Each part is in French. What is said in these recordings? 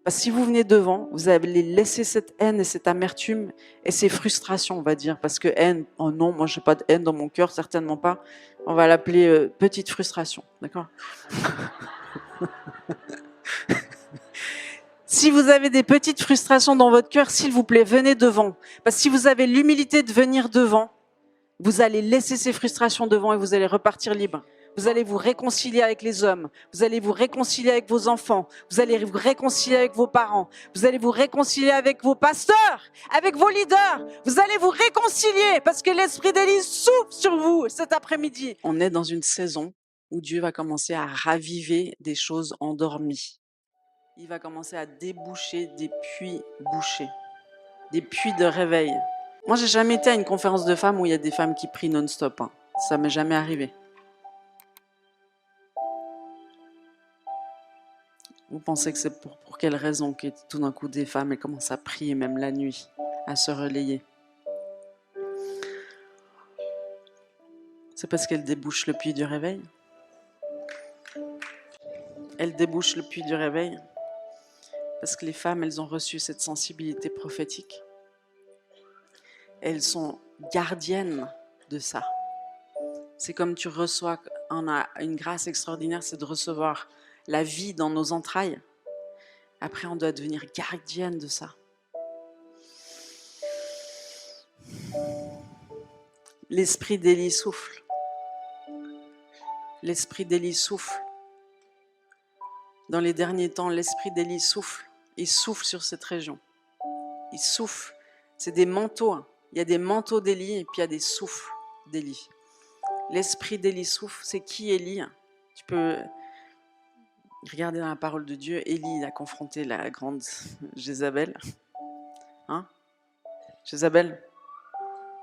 Parce que si vous venez devant, vous allez laisser cette haine et cette amertume et ces frustrations, on va dire. Parce que haine, oh non, moi je n'ai pas de haine dans mon cœur, certainement pas. On va l'appeler petite frustration, d'accord? Si vous avez des petites frustrations dans votre cœur, s'il vous plaît, venez devant. Parce que si vous avez l'humilité de venir devant, vous allez laisser ces frustrations devant et vous allez repartir libre. Vous allez vous réconcilier avec les hommes. Vous allez vous réconcilier avec vos enfants. Vous allez vous réconcilier avec vos parents. Vous allez vous réconcilier avec vos pasteurs, avec vos leaders. Vous allez vous réconcilier parce que l'esprit d'Élie souffle sur vous cet après-midi. On est dans une saison où Dieu va commencer à raviver des choses endormies. Il va commencer à déboucher des puits bouchés, des puits de réveil. Moi, j'ai jamais été à une conférence de femmes où il y a des femmes qui prient non-stop. Hein. Ça m'est jamais arrivé. Vous pensez que c'est pour quelle raison que tout d'un coup des femmes elles commencent à prier même la nuit, à se relayer? C'est parce qu'elles débouchent le puits du réveil. Elles débouchent le puits du réveil parce que les femmes, elles ont reçu cette sensibilité prophétique. Elles sont gardiennes de ça. C'est comme tu reçois, on a une grâce extraordinaire, c'est de recevoir la vie dans nos entrailles. Après, on doit devenir gardienne de ça. L'esprit d'Élie souffle. L'esprit d'Élie souffle. Dans les derniers temps, l'esprit d'Élie souffle. Il souffle sur cette région. Il souffle. C'est des manteaux. Hein. Il y a des manteaux d'Élie et puis il y a des souffles d'Élie. L'esprit d'Élie souffle. C'est qui Élie? Tu peux regarder dans la parole de Dieu. Élie a confronté la grande Jézabel. Hein? Jézabel.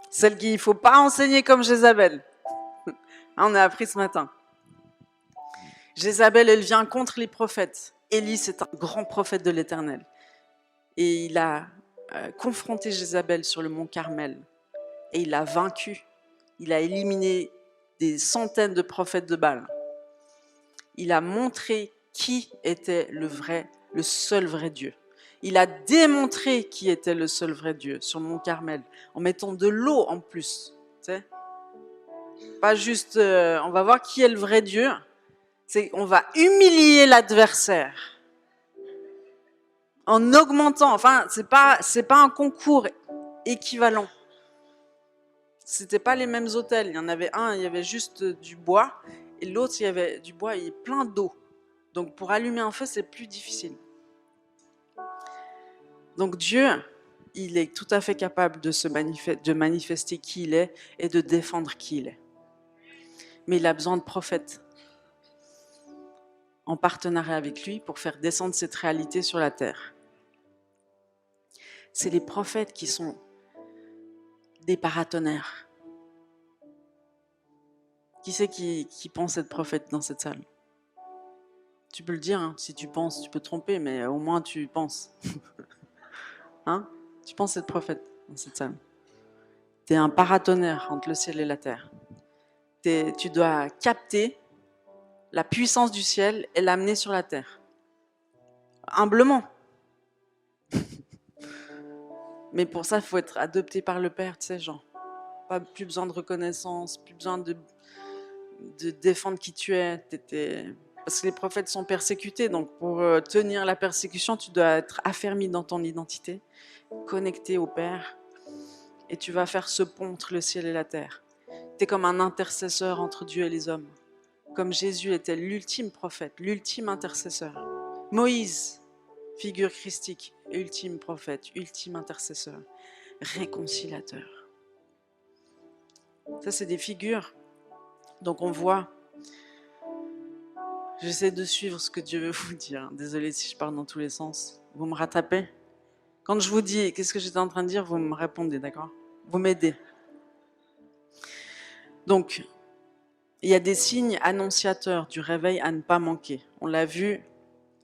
Celle qu'il ne faut pas enseigner comme Jézabel. On a appris ce matin. Jézabel, elle vient contre les prophètes. Élie, c'est un grand prophète de l'Éternel. Et il a confronté Jézabel sur le mont Carmel. Et il l'a vaincu. Il a éliminé des centaines de prophètes de Baal. Il a montré qui était le seul vrai Dieu. Il a démontré qui était le seul vrai Dieu sur le mont Carmel, en mettant de l'eau en plus. Tu sais, pas juste, on va voir qui est le vrai Dieu. On va humilier l'adversaire en augmentant. Enfin, c'est pas un concours équivalent. C'était pas les mêmes autels. Il y en avait un, il y avait juste du bois, et l'autre, il y avait du bois et plein d'eau. Donc, pour allumer un feu, c'est plus difficile. Donc, Dieu, il est tout à fait capable de manifester qui il est et de défendre qui il est. Mais il a besoin de prophètes en partenariat avec lui pour faire descendre cette réalité sur la terre. C'est les prophètes qui sont des paratonnerres. Qui c'est qui pense être prophète dans cette salle? Tu peux le dire, hein, si tu penses, tu peux te tromper, mais au moins tu penses. Hein? Tu penses être prophète dans cette salle. Tu es un paratonnerre entre le ciel et la terre. Tu dois capter la puissance du ciel et l'amener sur la terre. Humblement. Mais pour ça, il faut être adopté par le Père, tu sais, genre. Plus besoin de reconnaissance, plus besoin de défendre qui tu es. Parce que les prophètes sont persécutés, donc pour tenir la persécution, tu dois être affermi dans ton identité, connecté au Père, et tu vas faire ce pont entre le ciel et la terre. Tu es comme un intercesseur entre Dieu et les hommes. Comme Jésus était l'ultime prophète, l'ultime intercesseur. Moïse, figure christique, ultime prophète, ultime intercesseur, réconciliateur. Ça, c'est des figures. Donc on voit, j'essaie de suivre ce que Dieu veut vous dire. Désolée si je parle dans tous les sens. Vous me rattrapez? Quand je vous dis qu'est-ce que j'étais en train de dire, vous me répondez, d'accord? Vous m'aidez. Donc, il y a des signes annonciateurs du réveil à ne pas manquer. On l'a vu,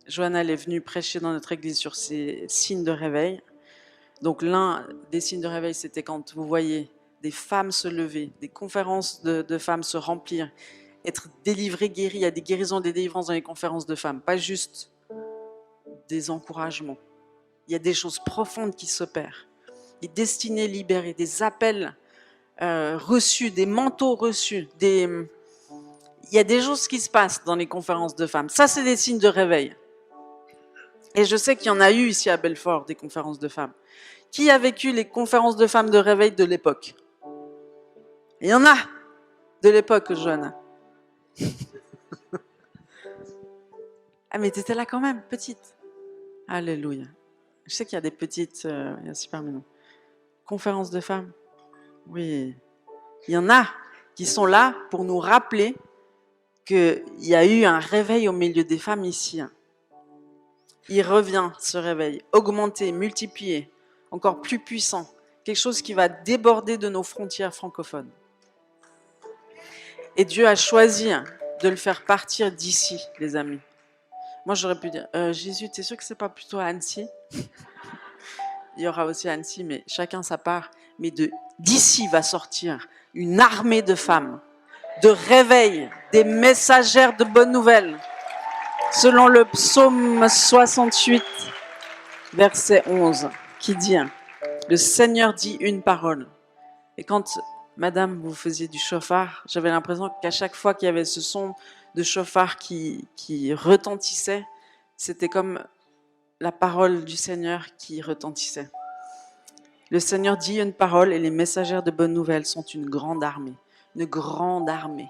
Johanna est venue prêcher dans notre église sur ces signes de réveil. Donc l'un des signes de réveil, c'était quand vous voyez des femmes se lever, des conférences de femmes se remplir, être délivrées, guéries. Il y a des guérisons, des délivrances dans les conférences de femmes. Pas juste des encouragements. Il y a des choses profondes qui s'opèrent. Des destinées libérées, des appels reçus, des manteaux reçus. Il y a des choses qui se passent dans les conférences de femmes. Ça, c'est des signes de réveil. Et je sais qu'il y en a eu ici à Belfort, des conférences de femmes. Qui a vécu les conférences de femmes de réveil de l'époque? Il y en a de l'époque, jeune. Ah, mais t'étais là quand même, petite. Alléluia. Je sais qu'il y a des petites, il y a super mignon. Conférences de femmes. Oui. Il y en a qui sont là pour nous rappeler qu'il y a eu un réveil au milieu des femmes ici. Il revient, ce réveil, augmenté, multiplié, encore plus puissant. Quelque chose qui va déborder de nos frontières francophones. Et Dieu a choisi de le faire partir d'ici, les amis. Moi, j'aurais pu dire, Jésus, t'es sûr que c'est pas plutôt à Annecy? Il y aura aussi à Annecy, mais chacun sa part. Mais d'ici va sortir une armée de femmes, de réveil, des messagères de bonnes nouvelles. Selon le psaume 68, verset 11, qui dit, le Seigneur dit une parole. Et quand, madame, vous faisiez du chauffard, j'avais l'impression qu'à chaque fois qu'il y avait ce son de chauffard qui retentissait, c'était comme la parole du Seigneur qui retentissait. Le Seigneur dit une parole et les messagères de bonnes nouvelles sont une grande armée. Une grande armée.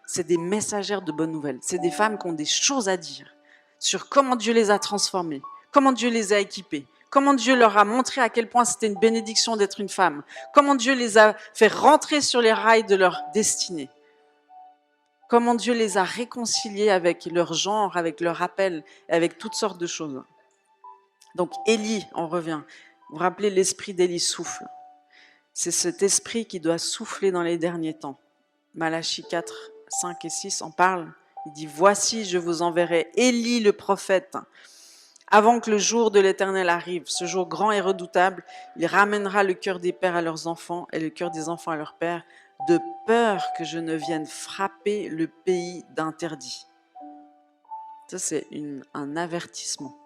C'est des messagères de bonnes nouvelles. C'est des femmes qui ont des choses à dire sur comment Dieu les a transformées, comment Dieu les a équipées, comment Dieu leur a montré à quel point c'était une bénédiction d'être une femme, comment Dieu les a fait rentrer sur les rails de leur destinée, comment Dieu les a réconciliés avec leur genre, avec leur appel, avec toutes sortes de choses. Donc Élie, on revient. Vous vous rappelez, l'esprit d'Élie souffle. C'est cet esprit qui doit souffler dans les derniers temps. Malachie 4, 5 et 6 en parle. Il dit, voici, je vous enverrai Élie le prophète. Avant que le jour de l'Éternel arrive, ce jour grand et redoutable, il ramènera le cœur des pères à leurs enfants et le cœur des enfants à leurs pères, de peur que je ne vienne frapper le pays d'interdit. Ça, c'est un avertissement.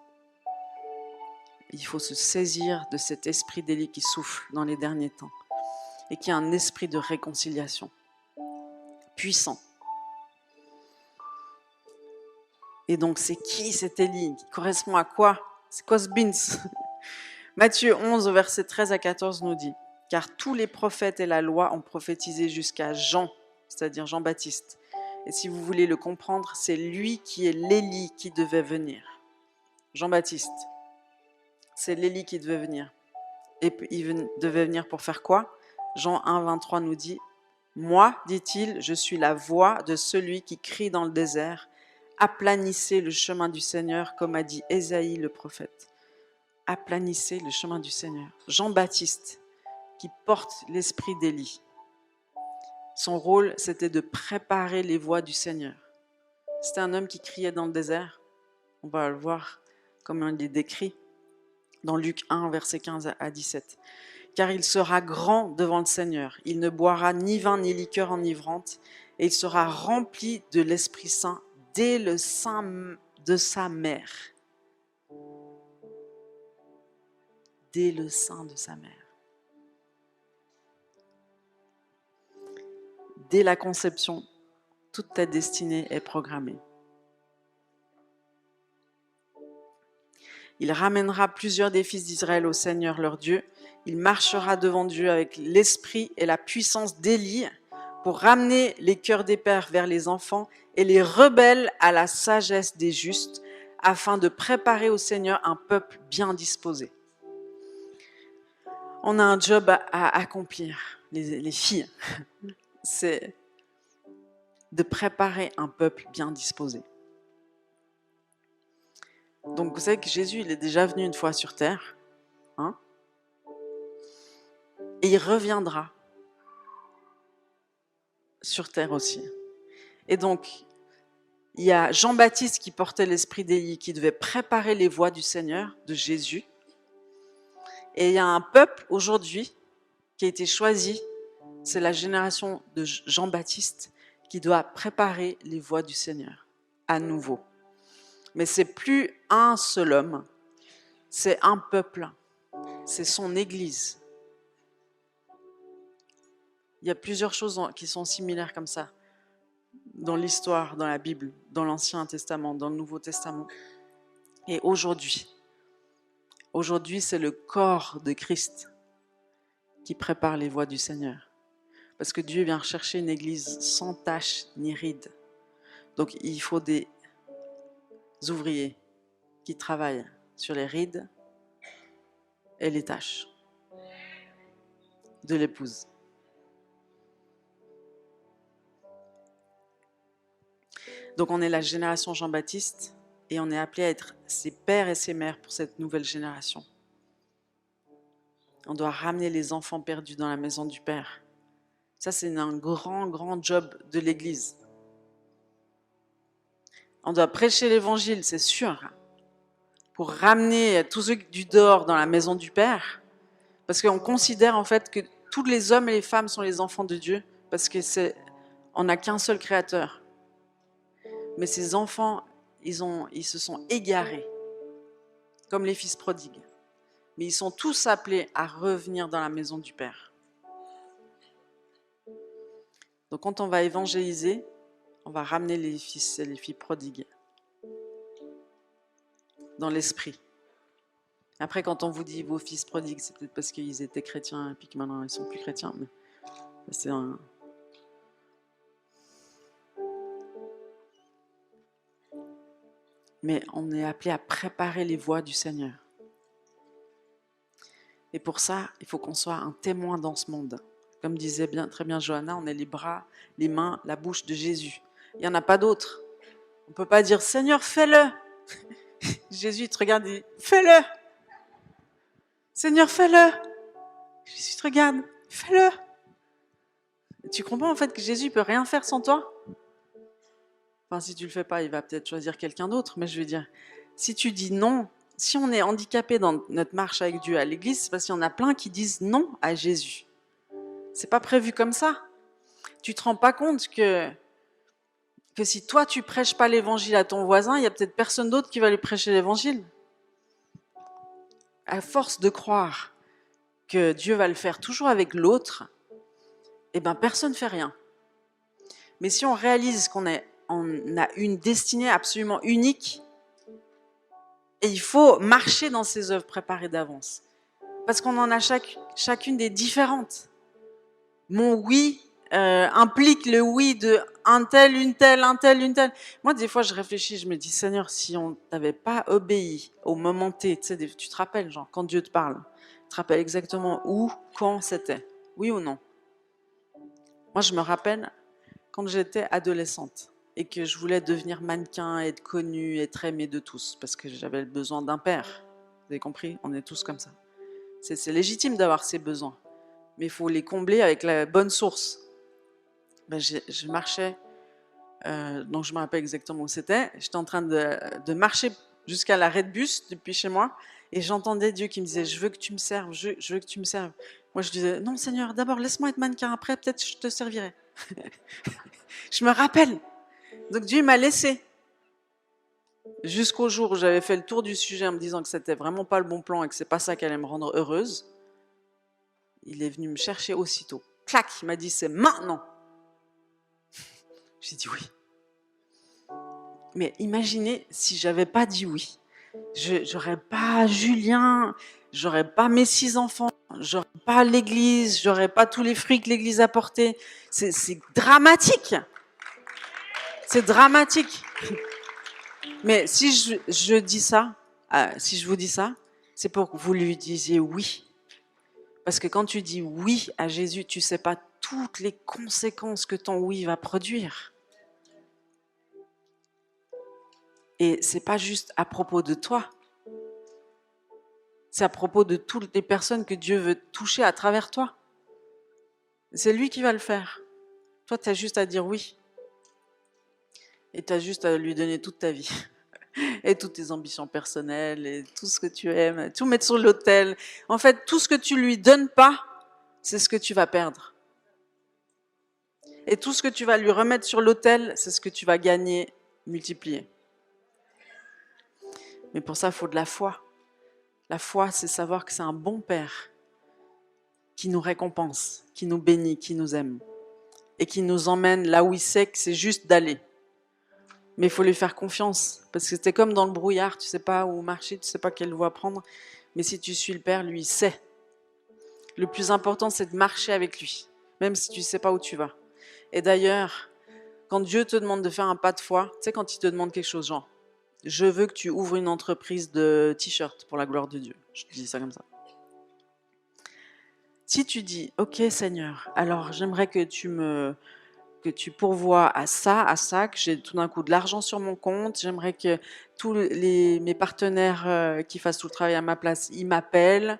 Il faut se saisir de cet esprit d'Élie qui souffle dans les derniers temps et qui a un esprit de réconciliation puissant. Et donc, c'est qui cet Élie? Qui correspond à quoi? C'est quoi ce bins? Matthieu 11, verset 13 à 14 nous dit, « Car tous les prophètes et la loi ont prophétisé jusqu'à Jean, c'est-à-dire Jean-Baptiste. Et si vous voulez le comprendre, c'est lui qui est l'Élie qui devait venir. Jean-Baptiste, c'est l'Élie qui devait venir. Et il devait venir pour faire quoi? Jean 1, 23 nous dit, « Moi, dit-il, je suis la voix de celui qui crie dans le désert. Aplanissez le chemin du Seigneur, comme a dit Ésaïe le prophète. » Aplanissez le chemin du Seigneur. Jean-Baptiste, qui porte l'esprit d'Élie. Son rôle, c'était de préparer les voies du Seigneur. C'était un homme qui criait dans le désert. On va le voir comme il est décrit dans Luc 1, verset 15 à 17. « Car il sera grand devant le Seigneur. Il ne boira ni vin ni liqueur enivrante, et il sera rempli de l'Esprit Saint dès le sein de sa mère. » Dès le sein de sa mère. Dès la conception, toute ta destinée est programmée. Il ramènera plusieurs des fils d'Israël au Seigneur leur Dieu. Il marchera devant Dieu avec l'esprit et la puissance d'Élie pour ramener les cœurs des pères vers les enfants et les rebelles à la sagesse des justes, afin de préparer au Seigneur un peuple bien disposé. On a un job à accomplir, les filles. C'est de préparer un peuple bien disposé. Donc vous savez que Jésus, il est déjà venu une fois sur terre, hein, et il reviendra sur terre aussi. Et donc, il y a Jean-Baptiste qui portait l'esprit d'Élie, qui devait préparer les voies du Seigneur, de Jésus. Et il y a un peuple aujourd'hui qui a été choisi, c'est la génération de Jean-Baptiste, qui doit préparer les voies du Seigneur à nouveau. Mais c'est plus un seul homme, c'est un peuple, c'est son Église. Il y a plusieurs choses qui sont similaires comme ça, dans l'histoire, dans la Bible, dans l'Ancien Testament, dans le Nouveau Testament. Et aujourd'hui, c'est le corps de Christ qui prépare les voies du Seigneur. Parce que Dieu vient chercher une église sans tache ni ride. Donc il faut des ouvriers qui travaillent sur les rides et les taches de l'épouse. Donc on est la génération Jean-Baptiste et on est appelé à être ses pères et ses mères pour cette nouvelle génération. On doit ramener les enfants perdus dans la maison du Père. Ça, c'est un grand job de l'Église. On doit prêcher l'Évangile, c'est sûr, pour ramener tous ceux du dehors dans la maison du Père, parce qu'on considère en fait que tous les hommes et les femmes sont les enfants de Dieu, parce on n'a qu'un seul Créateur. Mais ces enfants, ils se sont égarés, comme les fils prodigues. Mais ils sont tous appelés à revenir dans la maison du Père. Donc quand on va évangéliser, on va ramener les fils et les filles prodigues dans l'esprit. Après, quand on vous dit vos fils prodigues, c'est peut-être parce qu'ils étaient chrétiens et puis que maintenant ils sont plus chrétiens. Mais c'est Mais on est appelé à préparer les voies du Seigneur. Et pour ça, il faut qu'on soit un témoin dans ce monde. Comme disait très bien Johanna, on est les bras, les mains, la bouche de Jésus. Il n'y en a pas d'autre. On ne peut pas dire « Seigneur, fais-le ». Jésus te regarde et dit « Fais-le ». Seigneur, fais-le. Jésus te regarde, fais-le. Tu comprends en fait que Jésus ne peut rien faire sans toi? Enfin, si tu ne le fais pas, il va peut-être choisir quelqu'un d'autre, mais je veux dire, si tu dis non, si on est handicapé dans notre marche avec Dieu à l'église, c'est parce qu'il y en a plein qui disent non à Jésus. C'est pas prévu comme ça. Tu te rends pas compte que si toi tu prêches pas l'évangile à ton voisin, il y a peut-être personne d'autre qui va lui prêcher l'évangile. À force de croire que Dieu va le faire toujours avec l'autre, eh ben personne ne fait rien. Mais si on réalise qu'on a une destinée absolument unique, et il faut marcher dans ces œuvres préparées d'avance, parce qu'on en a chacune des différentes. Mon oui implique le oui de un tel, une telle, un tel, une telle. Moi, des fois, je réfléchis, je me dis, Seigneur, si on t'avait pas obéi au moment T, tu te rappelles, genre, quand Dieu te parle, tu te rappelles exactement où, quand c'était, oui ou non? Moi, je me rappelle quand j'étais adolescente et que je voulais devenir mannequin, être connue, être aimée de tous, parce que j'avais besoin d'un père. Vous avez compris? On est tous comme ça. C'est légitime d'avoir ces besoins, mais il faut les combler avec la bonne source. Ben, je marchais, donc je me rappelle exactement où c'était. J'étais en train de marcher jusqu'à l'arrêt de bus depuis chez moi, et j'entendais Dieu qui me disait « Je veux que tu me serves, je veux que tu me serves ». Moi, je disais « Non, Seigneur, d'abord, laisse-moi être mannequin, après, peut-être je te servirai. » Je me rappelle. Donc Dieu m'a laissé. Jusqu'au jour où j'avais fait le tour du sujet en me disant que c'était vraiment pas le bon plan et que c'est pas ça qui allait me rendre heureuse. Il est venu me chercher aussitôt. Clac, il m'a dit c'est maintenant. J'ai dit oui. Mais imaginez si j'avais pas dit oui. J'aurais pas Julien, j'aurais pas mes 6 enfants, j'aurais pas l'église, j'aurais pas tous les fruits que l'église a portés. C'est dramatique. C'est dramatique. Mais si je dis ça, si je vous dis ça, c'est pour que vous lui disiez oui. Parce que quand tu dis oui à Jésus, tu ne sais pas toutes les conséquences que ton oui va produire. Et ce n'est pas juste à propos de toi. C'est à propos de toutes les personnes que Dieu veut toucher à travers toi. C'est lui qui va le faire. Toi, tu as juste à dire oui. Et tu as juste à lui donner toute ta vie. Et toutes tes ambitions personnelles, et tout ce que tu aimes, tout mettre sur l'autel. En fait, tout ce que tu lui donnes pas, c'est ce que tu vas perdre. Et tout ce que tu vas lui remettre sur l'autel, c'est ce que tu vas gagner, multiplier. Mais pour ça, il faut de la foi. La foi, c'est savoir que c'est un bon Père qui nous récompense, qui nous bénit, qui nous aime et qui nous emmène là où il sait que c'est juste d'aller. Mais il faut lui faire confiance parce que c'est comme dans le brouillard, tu ne sais pas où marcher, tu ne sais pas quelle voie prendre. Mais si tu suis le Père, lui, il sait. Le plus important, c'est de marcher avec lui, même si tu ne sais pas où tu vas. Et d'ailleurs, quand Dieu te demande de faire un pas de foi, tu sais, quand il te demande quelque chose, genre, je veux que tu ouvres une entreprise de t-shirts pour la gloire de Dieu. Je te dis ça comme ça. Si tu dis, ok Seigneur, alors j'aimerais que tu pourvoies à ça, que j'ai tout d'un coup de l'argent sur mon compte, j'aimerais que tous mes partenaires qui fassent tout le travail à ma place, ils m'appellent,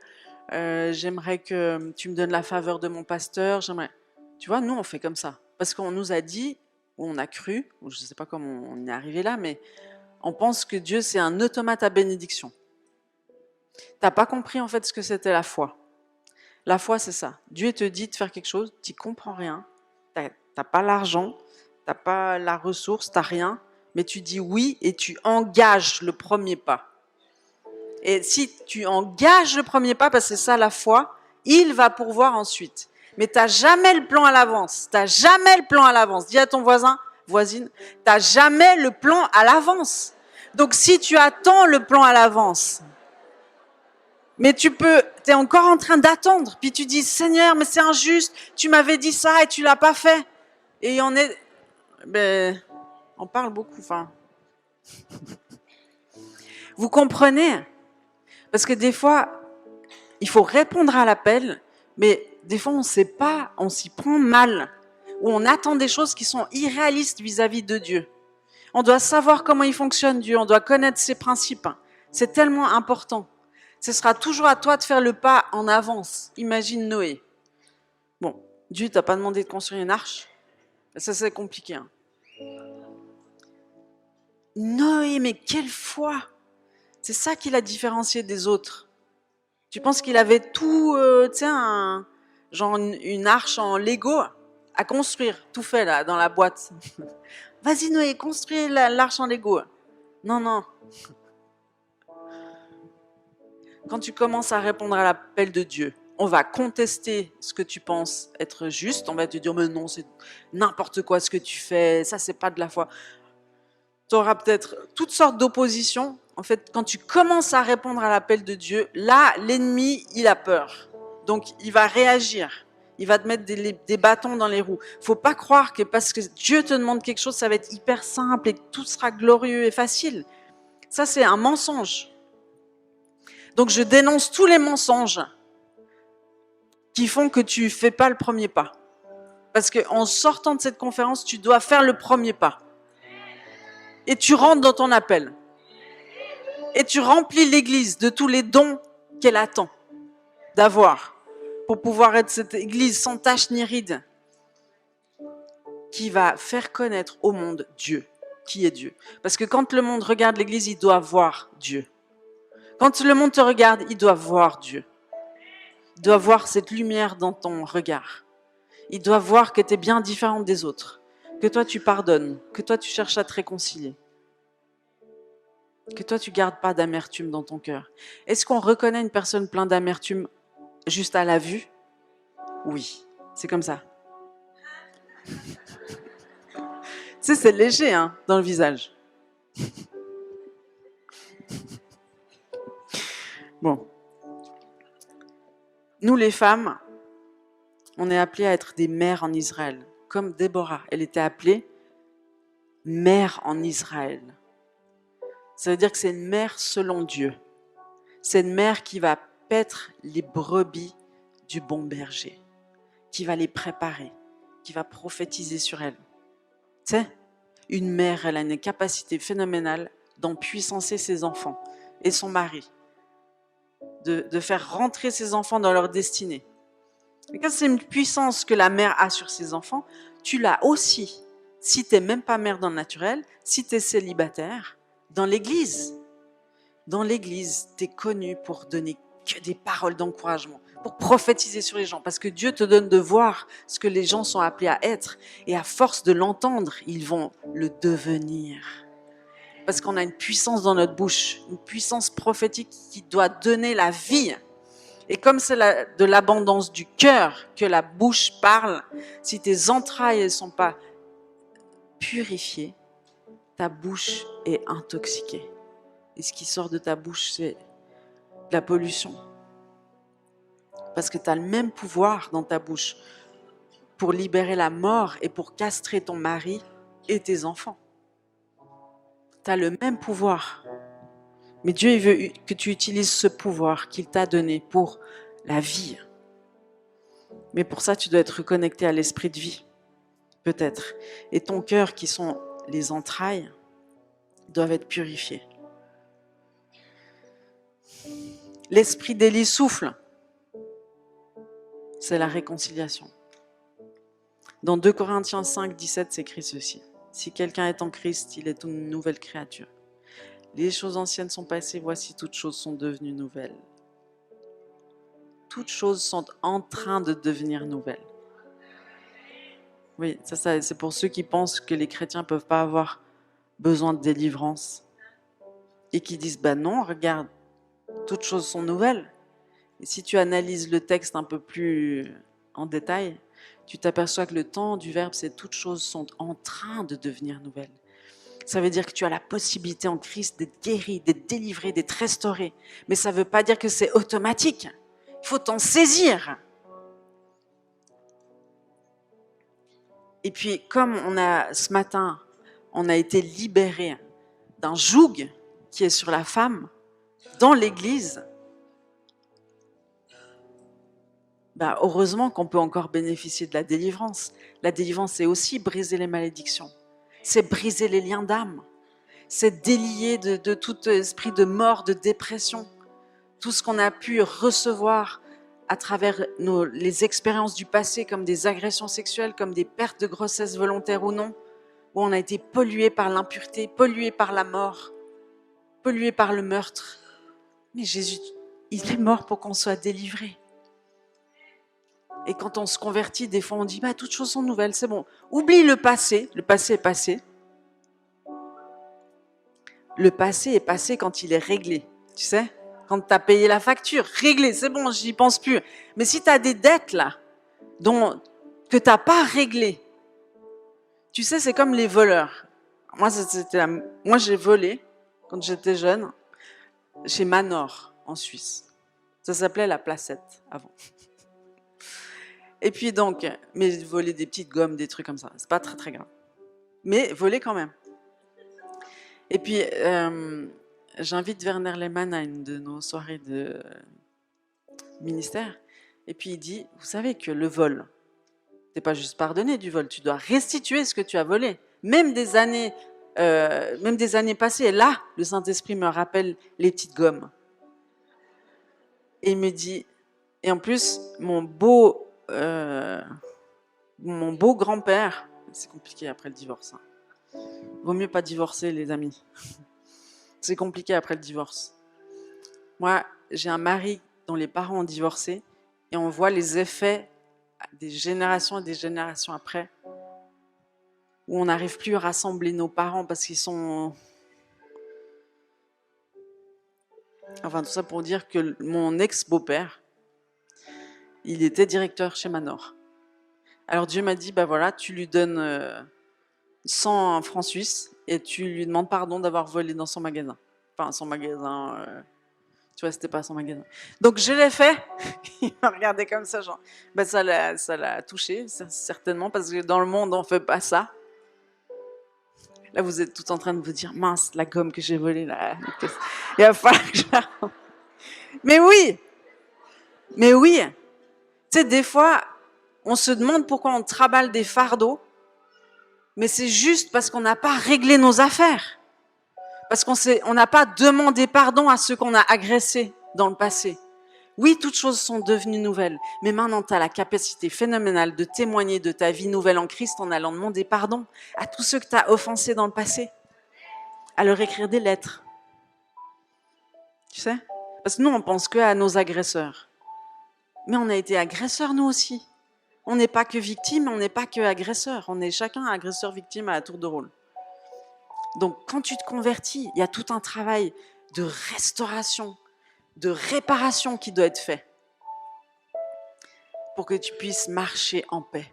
j'aimerais que tu me donnes la faveur de mon pasteur, tu vois, nous on fait comme ça, parce qu'on nous a dit, ou on a cru, ou je ne sais pas comment on est arrivé là, mais on pense que Dieu c'est un automate à bénédiction. T'as pas compris en fait ce que c'était la foi. La foi c'est ça, Dieu te dit de faire quelque chose, tu comprends rien, t'as pas l'argent, t'as pas la ressource, t'as rien, mais tu dis oui et tu engages le premier pas. Et si tu engages le premier pas, parce que c'est ça la foi, il va pourvoir ensuite. Mais t'as jamais le plan à l'avance. T'as jamais le plan à l'avance. Dis à ton voisine, t'as jamais le plan à l'avance. Donc si tu attends le plan à l'avance, mais t'es encore en train d'attendre, puis tu dis Seigneur, mais c'est injuste, tu m'avais dit ça et tu l'as pas fait. Et on parle beaucoup, enfin. Vous comprenez? Parce que des fois, il faut répondre à l'appel, mais des fois, on ne sait pas, on s'y prend mal, ou on attend des choses qui sont irréalistes vis-à-vis de Dieu. On doit savoir comment il fonctionne, Dieu, on doit connaître ses principes. C'est tellement important. Ce sera toujours à toi de faire le pas en avance. Imagine Noé. Bon, Dieu t'a pas demandé de construire une arche. Ça, c'est compliqué. Hein. Noé, mais quelle foi! C'est ça qui l'a différencié des autres. Tu penses qu'il avait tout, genre une arche en Lego à construire, tout fait là, dans la boîte. Vas-y Noé, construis l'arche en Lego. Non, non. Quand tu commences à répondre à l'appel de Dieu, on va contester ce que tu penses être juste. On va te dire, mais non, c'est n'importe quoi ce que tu fais, ça c'est pas de la foi. Tu auras peut-être toutes sortes d'oppositions. En fait, quand tu commences à répondre à l'appel de Dieu, là, l'ennemi, il a peur. Donc, il va réagir. Il va te mettre des bâtons dans les roues. Faut pas croire que parce que Dieu te demande quelque chose, ça va être hyper simple et que tout sera glorieux et facile. Ça, c'est un mensonge. Donc, je dénonce tous les mensonges qui font que tu fais pas le premier pas. Parce qu'en sortant de cette conférence, tu dois faire le premier pas. Et tu rentres dans ton appel. Et tu remplis l'église de tous les dons qu'elle attend d'avoir pour pouvoir être cette église sans tache ni ride qui va faire connaître au monde Dieu, qui est Dieu. Parce que quand le monde regarde l'église, il doit voir Dieu. Quand le monde te regarde, il doit voir Dieu. Il doit voir cette lumière dans ton regard. Il doit voir que tu es bien différente des autres, que toi tu pardonnes, que toi tu cherches à te réconcilier. Que toi, tu ne gardes pas d'amertume dans ton cœur. Est-ce qu'on reconnaît une personne pleine d'amertume juste à la vue? Oui, c'est comme ça. Tu sais, c'est léger hein, dans le visage. Bon. Nous, les femmes, on est appelées à être des mères en Israël. Comme Déborah, elle était appelée mère en Israël. Ça veut dire que c'est une mère selon Dieu. C'est une mère qui va paître les brebis du bon berger, qui va les préparer, qui va prophétiser sur elles. Tu sais, une mère, elle a une capacité phénoménale d'empuissancer ses enfants et son mari, de faire rentrer ses enfants dans leur destinée. Et quand c'est une puissance que la mère a sur ses enfants, tu l'as aussi, si tu n'es même pas mère dans le naturel, si tu es célibataire, dans l'église. Dans l'église, tu es connu pour donner que des paroles d'encouragement, pour prophétiser sur les gens, parce que Dieu te donne de voir ce que les gens sont appelés à être, et à force de l'entendre, ils vont le devenir. Parce qu'on a une puissance dans notre bouche, une puissance prophétique qui doit donner la vie. Et comme c'est de l'abondance du cœur que la bouche parle, si tes entrailles ne sont pas purifiées, ta bouche est intoxiquée. Et ce qui sort de ta bouche, c'est de la pollution. Parce que tu as le même pouvoir dans ta bouche pour libérer la mort et pour castrer ton mari et tes enfants. Tu as le même pouvoir. Mais Dieu il veut que tu utilises ce pouvoir qu'il t'a donné pour la vie. Mais pour ça, tu dois être reconnecté à l'esprit de vie, peut-être. Et ton cœur, qui sont les entrailles, doivent être purifiés. L'esprit d'Élie souffle. C'est la réconciliation. Dans 2 Corinthiens 5, 17, c'est écrit ceci. Si quelqu'un est en Christ, il est une nouvelle créature. Les choses anciennes sont passées, voici toutes choses sont devenues nouvelles. Toutes choses sont en train de devenir nouvelles. Oui, ça, c'est pour ceux qui pensent que les chrétiens ne peuvent pas avoir besoin de délivrance. Et qui disent, non, regarde, toutes choses sont nouvelles. Et si tu analyses le texte un peu plus en détail, tu t'aperçois que le temps du verbe, c'est toutes choses sont en train de devenir nouvelles. Ça veut dire que tu as la possibilité en Christ d'être guéri, d'être délivré, d'être restauré. Mais ça ne veut pas dire que c'est automatique. Il faut t'en saisir. Et puis, comme ce matin, on a été libéré d'un joug qui est sur la femme dans l'Église, heureusement qu'on peut encore bénéficier de la délivrance. La délivrance, c'est aussi briser les malédictions. C'est briser les liens d'âme. C'est délier de tout esprit de mort, de dépression. Tout ce qu'on a pu recevoir à travers les expériences du passé, comme des agressions sexuelles, comme des pertes de grossesse volontaires ou non, où on a été pollué par l'impureté, pollué par la mort, pollué par le meurtre. Mais Jésus, il est mort pour qu'on soit délivré. Et quand on se convertit, des fois on dit toutes choses sont nouvelles, c'est bon. Oublie le passé est passé. Le passé est passé quand il est réglé, tu sais. Quand tu as payé la facture, réglé, c'est bon, j'y pense plus. Mais si tu as des dettes là, que tu n'as pas réglées, tu sais, c'est comme les voleurs. Moi, j'ai volé quand j'étais jeune chez Manor en Suisse. Ça s'appelait la Placette avant. Et puis donc, mais voler des petites gommes, des trucs comme ça, c'est pas très très grave. Mais voler quand même. Et puis, j'invite Werner Lehmann à une de nos soirées de ministère. Et puis il dit, vous savez que le vol, t'es pas juste pardonné du vol, tu dois restituer ce que tu as volé. Même des années passées. Et là, le Saint-Esprit me rappelle les petites gommes. Et il me dit, et en plus, mon beau grand-père, c'est compliqué après le divorce. Vaut mieux pas divorcer, les amis. C'est compliqué après le divorce. Moi, j'ai un mari dont les parents ont divorcé et on voit les effets des générations et des générations après, où on n'arrive plus à rassembler nos parents parce qu'ils sont... Enfin, tout ça pour dire que mon ex-beau-père, il était directeur chez Manor. Alors Dieu m'a dit, voilà, tu lui donnes 100 francs suisses et tu lui demandes pardon d'avoir volé dans son magasin. Enfin, son magasin... Tu vois, c'était pas son magasin. Donc, je l'ai fait. Il m'a regardé comme ça, genre... ça l'a touché, certainement, parce que dans le monde, on fait pas ça. Là, vous êtes tout en train de vous dire, mince, la gomme que j'ai volée, là, il va falloir que je la... Mais oui. Tu sais, des fois, on se demande pourquoi on traballe des fardeaux, mais c'est juste parce qu'on n'a pas réglé nos affaires. Parce qu'on n'a pas demandé pardon à ceux qu'on a agressés dans le passé. Oui, toutes choses sont devenues nouvelles, mais maintenant tu as la capacité phénoménale de témoigner de ta vie nouvelle en Christ en allant demander pardon à tous ceux que tu as offensés dans le passé, à leur écrire des lettres. Tu sais? Parce que nous, on pense qu'à nos agresseurs. Mais on a été agresseurs nous aussi. On n'est pas que victimes, on n'est pas que agresseurs. On est chacun agresseur-victime à la tour de rôle. Donc, quand tu te convertis, il y a tout un travail de restauration, de réparation qui doit être fait pour que tu puisses marcher en paix.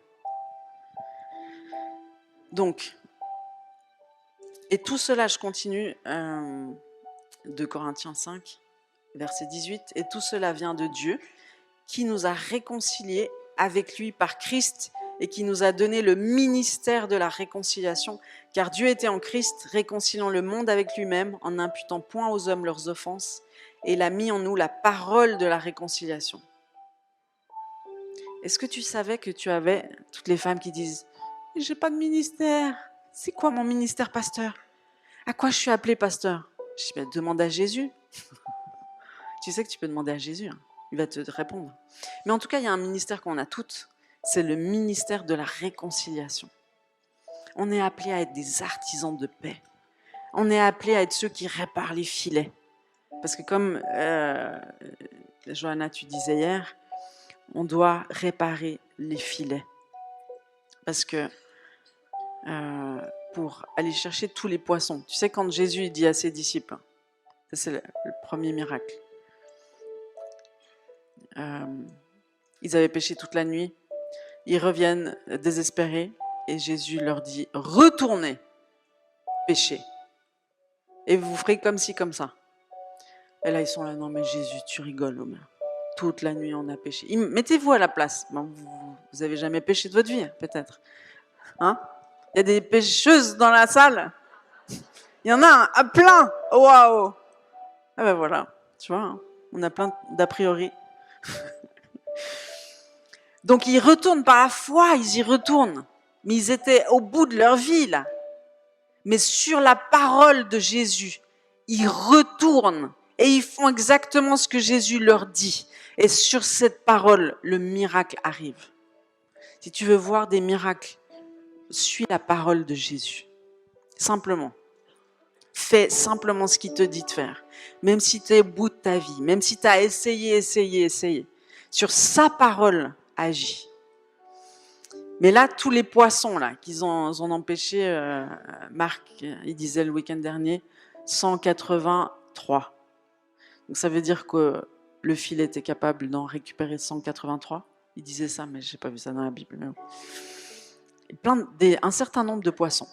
Donc, et tout cela, je continue, de Corinthiens 5, verset 18, et tout cela vient de Dieu, qui nous a réconciliés avec lui par Christ et qui nous a donné le ministère de la réconciliation, car Dieu était en Christ, réconciliant le monde avec lui-même, en n'imputant point aux hommes leurs offenses, et il a mis en nous la parole de la réconciliation. Est-ce que tu savais que tu avais toutes les femmes qui disent « J'ai pas de ministère, c'est quoi mon ministère, pasteur? À quoi je suis appelée, pasteur ?» Je dis « Demande à Jésus. » Tu sais que tu peux demander à Jésus, hein. Il va te répondre. Mais en tout cas, il y a un ministère qu'on a toutes, c'est le ministère de la réconciliation. On est appelés à être des artisans de paix. On est appelés à être ceux qui réparent les filets. Parce que comme Johanna, tu disais hier, on doit réparer les filets. Parce que pour aller chercher tous les poissons, tu sais, quand Jésus dit à ses disciples, ça c'est le premier miracle, ils avaient pêché toute la nuit, ils reviennent désespérés et Jésus leur dit « Retournez pêcher et vous ferez comme ci, comme ça. » Et là, ils sont là « Non mais Jésus, tu rigoles, Omer. Toute la nuit, on a pêché. » Mettez-vous à la place. Bon, vous avez jamais pêché de votre vie, peut-être. Hein? Il y a des pêcheuses dans la salle. Il y en a à plein. Waouh! Ah ben voilà, tu vois, hein, on a plein d'a priori. Donc ils retournent par la foi, ils y retournent. Mais ils étaient au bout de leur vie, là. Mais sur la parole de Jésus, ils retournent et ils font exactement ce que Jésus leur dit. Et sur cette parole, le miracle arrive. Si tu veux voir des miracles, suis la parole de Jésus. Simplement. Fais simplement ce qu'il te dit de faire. Même si tu es au bout de ta vie, même si tu as essayé. Sur sa parole, agis. Mais là, tous les poissons là qu'ils ont empêché, Marc, il disait le week-end dernier, 183. Donc ça veut dire que le filet était capable d'en récupérer 183. Il disait ça, mais je n'ai pas vu ça dans la Bible. Un certain nombre de poissons.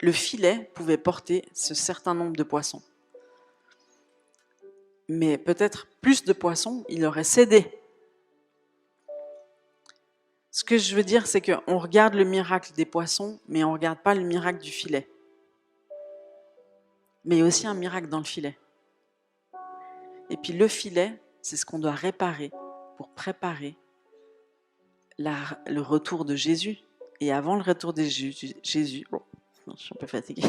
Le filet pouvait porter ce certain nombre de poissons. Mais peut-être plus de poissons, il aurait cédé. Ce que je veux dire, c'est qu'on regarde le miracle des poissons, mais on ne regarde pas le miracle du filet. Mais il y a aussi un miracle dans le filet. Et puis le filet, c'est ce qu'on doit réparer pour préparer le retour de Jésus. Et avant le retour de Jésus, bon, je suis un peu fatiguée,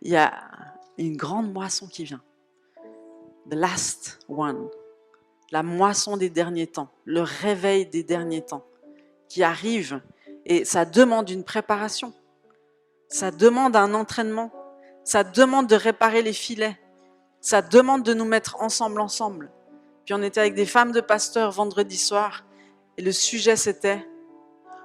il y a une grande moisson qui vient. The last one. La moisson des derniers temps, le réveil des derniers temps qui arrive, et ça demande une préparation, ça demande un entraînement, ça demande de réparer les filets, ça demande de nous mettre ensemble. Puis on était avec des femmes de pasteurs vendredi soir, et le sujet c'était,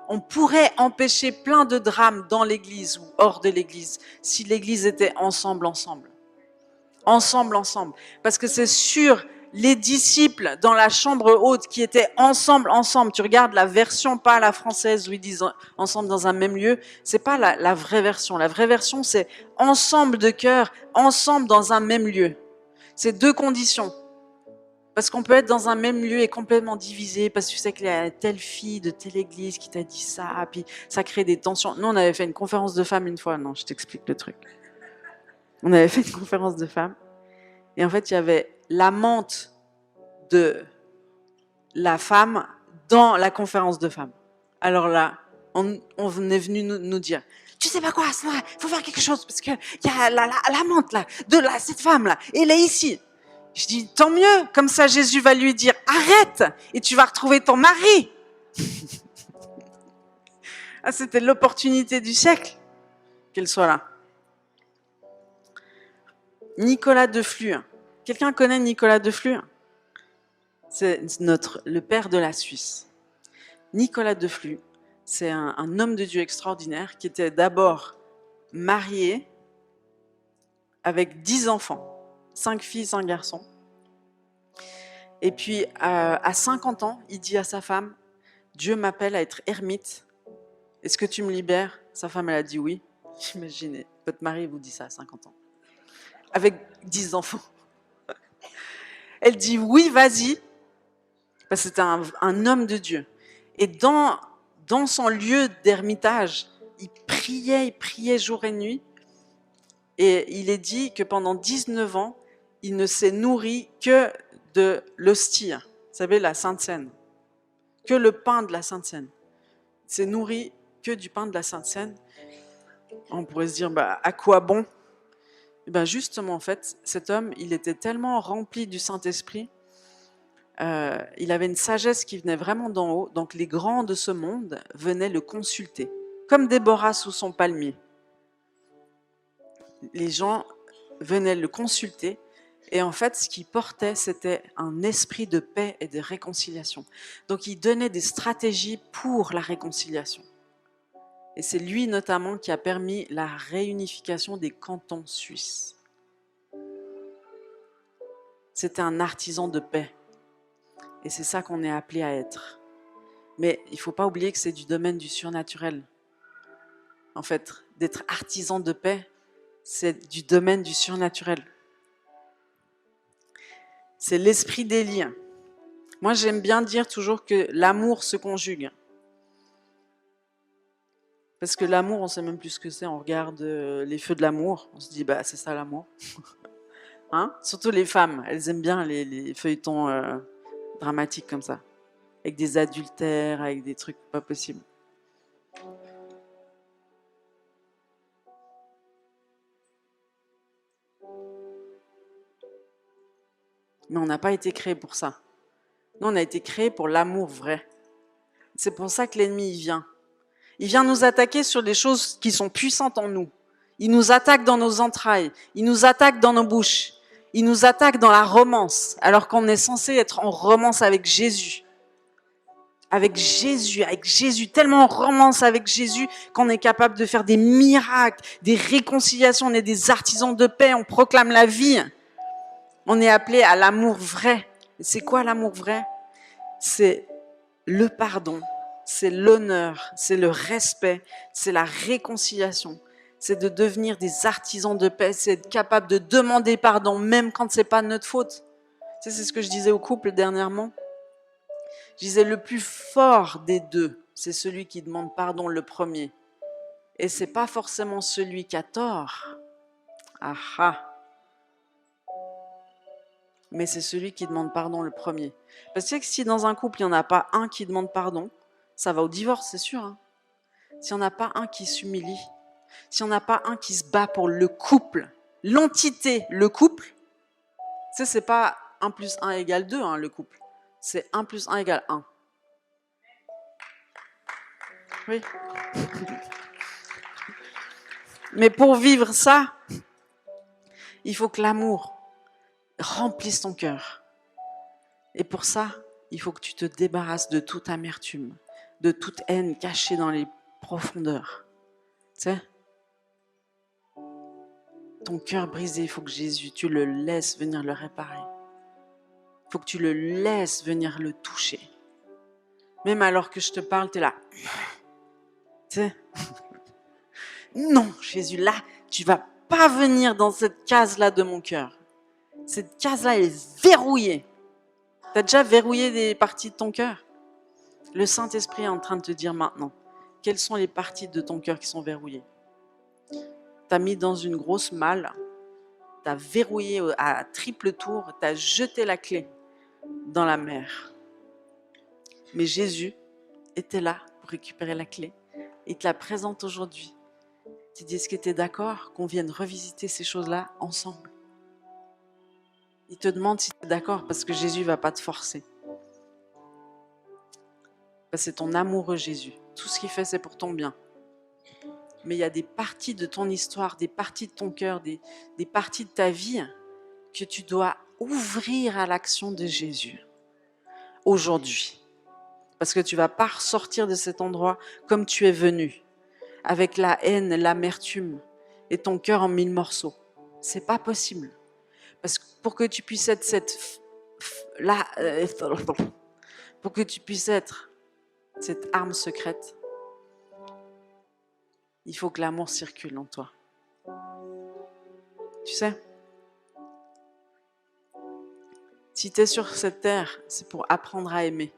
on pourrait empêcher plein de drames dans l'église ou hors de l'église, si l'église était ensemble. Parce que c'est sûr, les disciples dans la chambre haute qui étaient ensemble. Tu regardes la version, pas la française où ils disent ensemble dans un même lieu. C'est pas la vraie version. La vraie version, c'est ensemble de cœur, ensemble dans un même lieu. C'est deux conditions. Parce qu'on peut être dans un même lieu et complètement divisé, parce que tu sais qu'il y a telle fille de telle église qui t'a dit ça, puis ça crée des tensions. Nous, on avait fait une conférence de femmes une fois. Non, je t'explique le truc. On avait fait une conférence de femmes. Et en fait, il y avait l'amante de la femme dans la conférence de femmes. Alors là, on est venu nous dire, tu sais pas quoi, il faut faire quelque chose, parce qu'il y a l'amante là, cette femme là, elle est ici. Je dis, tant mieux, comme ça Jésus va lui dire, arrête, et tu vas retrouver ton mari. Ah, c'était l'opportunité du siècle qu'elle soit là. Nicolas de Flue. Quelqu'un connaît Nicolas de Flue? C'est le père de la Suisse. Nicolas de Flue, c'est un homme de Dieu extraordinaire qui était d'abord marié avec 10 enfants, 5 filles, 5 garçons. Et puis, à 50 ans, il dit à sa femme, Dieu m'appelle à être ermite. Est-ce que tu me libères? Sa femme, elle a dit oui. Imaginez, votre mari vous dit ça à 50 ans. Avec 10 enfants. Elle dit oui, vas-y. Parce que c'était un homme de Dieu. Et dans son lieu d'ermitage, il priait jour et nuit. Et il est dit que pendant 19 ans, il ne s'est nourri que de l'hostie. Vous savez, la Sainte Seine. Que le pain de la Sainte Seine. Il s'est nourri que du pain de la Sainte Seine. On pourrait se dire, à quoi bon? Justement, en fait, cet homme, il était tellement rempli du Saint-Esprit, il avait une sagesse qui venait vraiment d'en haut, donc les grands de ce monde venaient le consulter, comme Déborah sous son palmier. Les gens venaient le consulter, et en fait, ce qu'il portait, c'était un esprit de paix et de réconciliation. Donc, il donnait des stratégies pour la réconciliation. Et c'est lui notamment qui a permis la réunification des cantons suisses. C'était un artisan de paix. Et c'est ça qu'on est appelé à être. Mais il ne faut pas oublier que c'est du domaine du surnaturel. En fait, d'être artisan de paix, c'est du domaine du surnaturel. C'est l'esprit des liens. Moi, j'aime bien dire toujours que l'amour se conjugue. Parce que l'amour, on ne sait même plus ce que c'est. On regarde les feux de l'amour. On se dit, c'est ça l'amour. Hein? Surtout les femmes, elles aiment bien les feuilletons dramatiques comme ça. Avec des adultères, avec des trucs pas possibles. Mais on n'a pas été créé pour ça. Nous, on a été créé pour l'amour vrai. C'est pour ça que l'ennemi, il vient. Il vient nous attaquer sur des choses qui sont puissantes en nous. Il nous attaque dans nos entrailles. Il nous attaque dans nos bouches. Il nous attaque dans la romance, alors qu'on est censé être en romance avec Jésus. Avec Jésus, tellement en romance avec Jésus qu'on est capable de faire des miracles, des réconciliations, on est des artisans de paix, on proclame la vie. On est appelé à l'amour vrai. Et c'est quoi l'amour vrai? C'est le pardon, c'est l'honneur, c'est le respect, c'est la réconciliation. C'est de devenir des artisans de paix, c'est être capable de demander pardon même quand c'est pas notre faute. C'est ce que je disais au couple dernièrement. Je disais le plus fort des deux, c'est celui qui demande pardon le premier. Et c'est pas forcément celui qui a tort. Mais c'est celui qui demande pardon le premier. Parce que si dans un couple, il n'y en a pas un qui demande pardon, ça va au divorce, c'est sûr. Hein. Si on n'a pas un qui s'humilie, si on n'a pas un qui se bat pour le couple, l'entité, le couple, c'est pas 1 + 1 = 2, hein, le couple. C'est 1 + 1 = 1. Oui. Mais pour vivre ça, il faut que l'amour remplisse ton cœur. Et pour ça, il faut que tu te débarrasses de toute amertume, de toute haine cachée dans les profondeurs. Tu sais, ton cœur brisé, il faut que Jésus, tu le laisses venir le réparer. Il faut que tu le laisses venir le toucher. Même alors que je te parle, tu es là. Tu sais, non, Jésus, là, tu ne vas pas venir dans cette case-là de mon cœur. Cette case-là, elle est verrouillée. Tu as déjà verrouillé des parties de ton cœur? Le Saint-Esprit est en train de te dire maintenant, quelles sont les parties de ton cœur qui sont verrouillées? Tu as mis dans une grosse malle, tu as verrouillé à triple tour, tu as jeté la clé dans la mer. Mais Jésus était là pour récupérer la clé. Il te la présente aujourd'hui. Tu dis, est-ce que tu es d'accord qu'on vienne revisiter ces choses-là ensemble? Il te demande si tu es d'accord parce que Jésus ne va pas te forcer. Parce que c'est ton amoureux Jésus. Tout ce qu'il fait, c'est pour ton bien. Mais il y a des parties de ton histoire, des parties de ton cœur, des parties de ta vie que tu dois ouvrir à l'action de Jésus aujourd'hui. Parce que tu ne vas pas ressortir de cet endroit comme tu es venu, avec la haine, l'amertume. et ton cœur en 1000 morceaux. C'est pas possible. Parce que pour que tu puisses être pour que tu puisses être cette arme secrète, il faut que l'amour circule en toi. Tu sais, si tu es sur cette terre, c'est pour apprendre à aimer.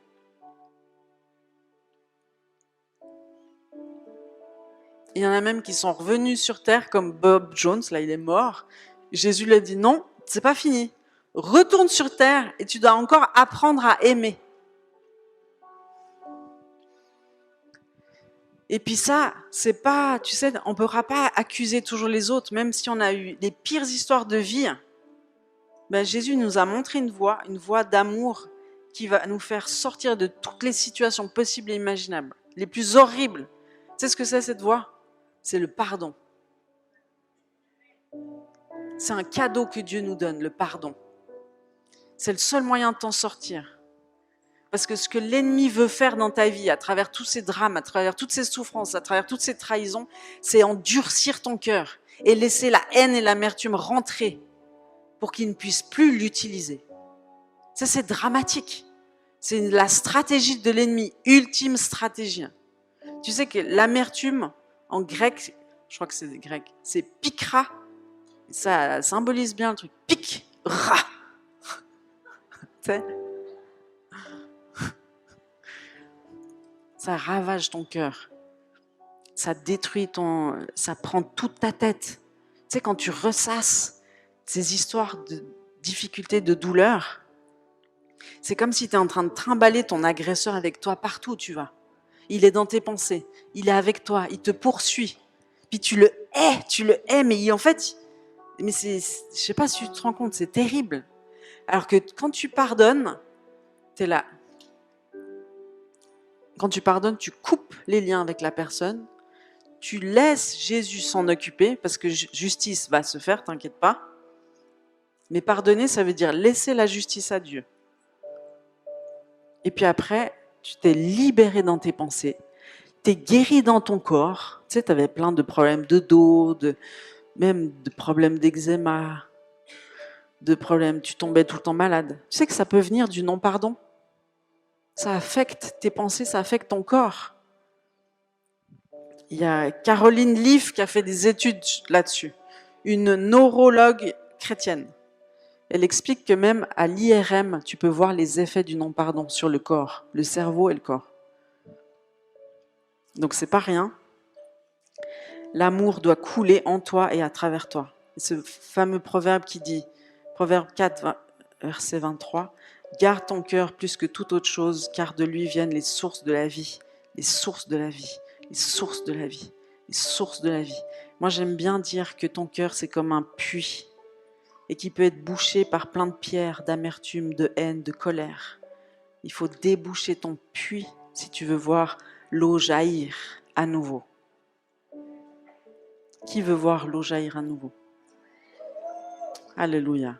Il y en a même qui sont revenus sur terre, comme Bob Jones, là il est mort. Jésus lui a dit non, c'est pas fini. Retourne sur terre et tu dois encore apprendre à aimer. Et puis ça, c'est pas, tu sais, on ne pourra pas accuser toujours les autres, même si on a eu les pires histoires de vie. Ben, Jésus nous a montré une voie d'amour qui va nous faire sortir de toutes les situations possibles et imaginables, les plus horribles. Tu sais ce que c'est cette voie ? C'est le pardon. C'est un cadeau que Dieu nous donne, le pardon. C'est le seul moyen de t'en sortir. Parce que ce que l'ennemi veut faire dans ta vie, à travers tous ces drames, à travers toutes ces souffrances, à travers toutes ces trahisons, c'est endurcir ton cœur et laisser la haine et l'amertume rentrer pour qu'il ne puisse plus l'utiliser. Ça, c'est dramatique. C'est la stratégie de l'ennemi, ultime stratégie. Tu sais que l'amertume, en grec, je crois que c'est grec, c'est pikra. Ça symbolise bien le truc. Pik, ra. Tu sais ? Ça ravage ton cœur. Ça détruit ça prend toute ta tête. Tu sais, quand tu ressasses ces histoires de difficultés, de douleur, c'est comme si tu es en train de trimballer ton agresseur avec toi partout où tu vas. Il est dans tes pensées, il est avec toi, il te poursuit. Puis tu le hais, mais en fait, je sais pas si tu te rends compte, c'est terrible. Alors que quand tu pardonnes, tu es là. Quand tu pardonnes, tu coupes les liens avec la personne, tu laisses Jésus s'en occuper, parce que justice va se faire, t'inquiète pas. Mais pardonner, ça veut dire laisser la justice à Dieu. Et puis après, tu t'es libéré dans tes pensées, t'es guéri dans ton corps. Tu sais, t'avais plein de problèmes de dos, même de problèmes d'eczéma, de problèmes, tu tombais tout le temps malade. Tu sais que ça peut venir du non-pardon. Ça affecte tes pensées, ça affecte ton corps. Il y a Caroline Leaf qui a fait des études là-dessus, une neurologue chrétienne. Elle explique que même à l'IRM, tu peux voir les effets du non-pardon sur le corps, le cerveau et le corps. Donc c'est pas rien. L'amour doit couler en toi et à travers toi. Ce fameux proverbe qui dit, proverbe 4, verset 23, « Garde ton cœur plus que toute autre chose, car de lui viennent les sources de la vie, les sources de la vie, les sources de la vie, les sources de la vie. » Moi, j'aime bien dire que ton cœur, c'est comme un puits et qui peut être bouché par plein de pierres, d'amertume, de haine, de colère. Il faut déboucher ton puits si tu veux voir l'eau jaillir à nouveau. Qui veut voir l'eau jaillir à nouveau ? Alléluia.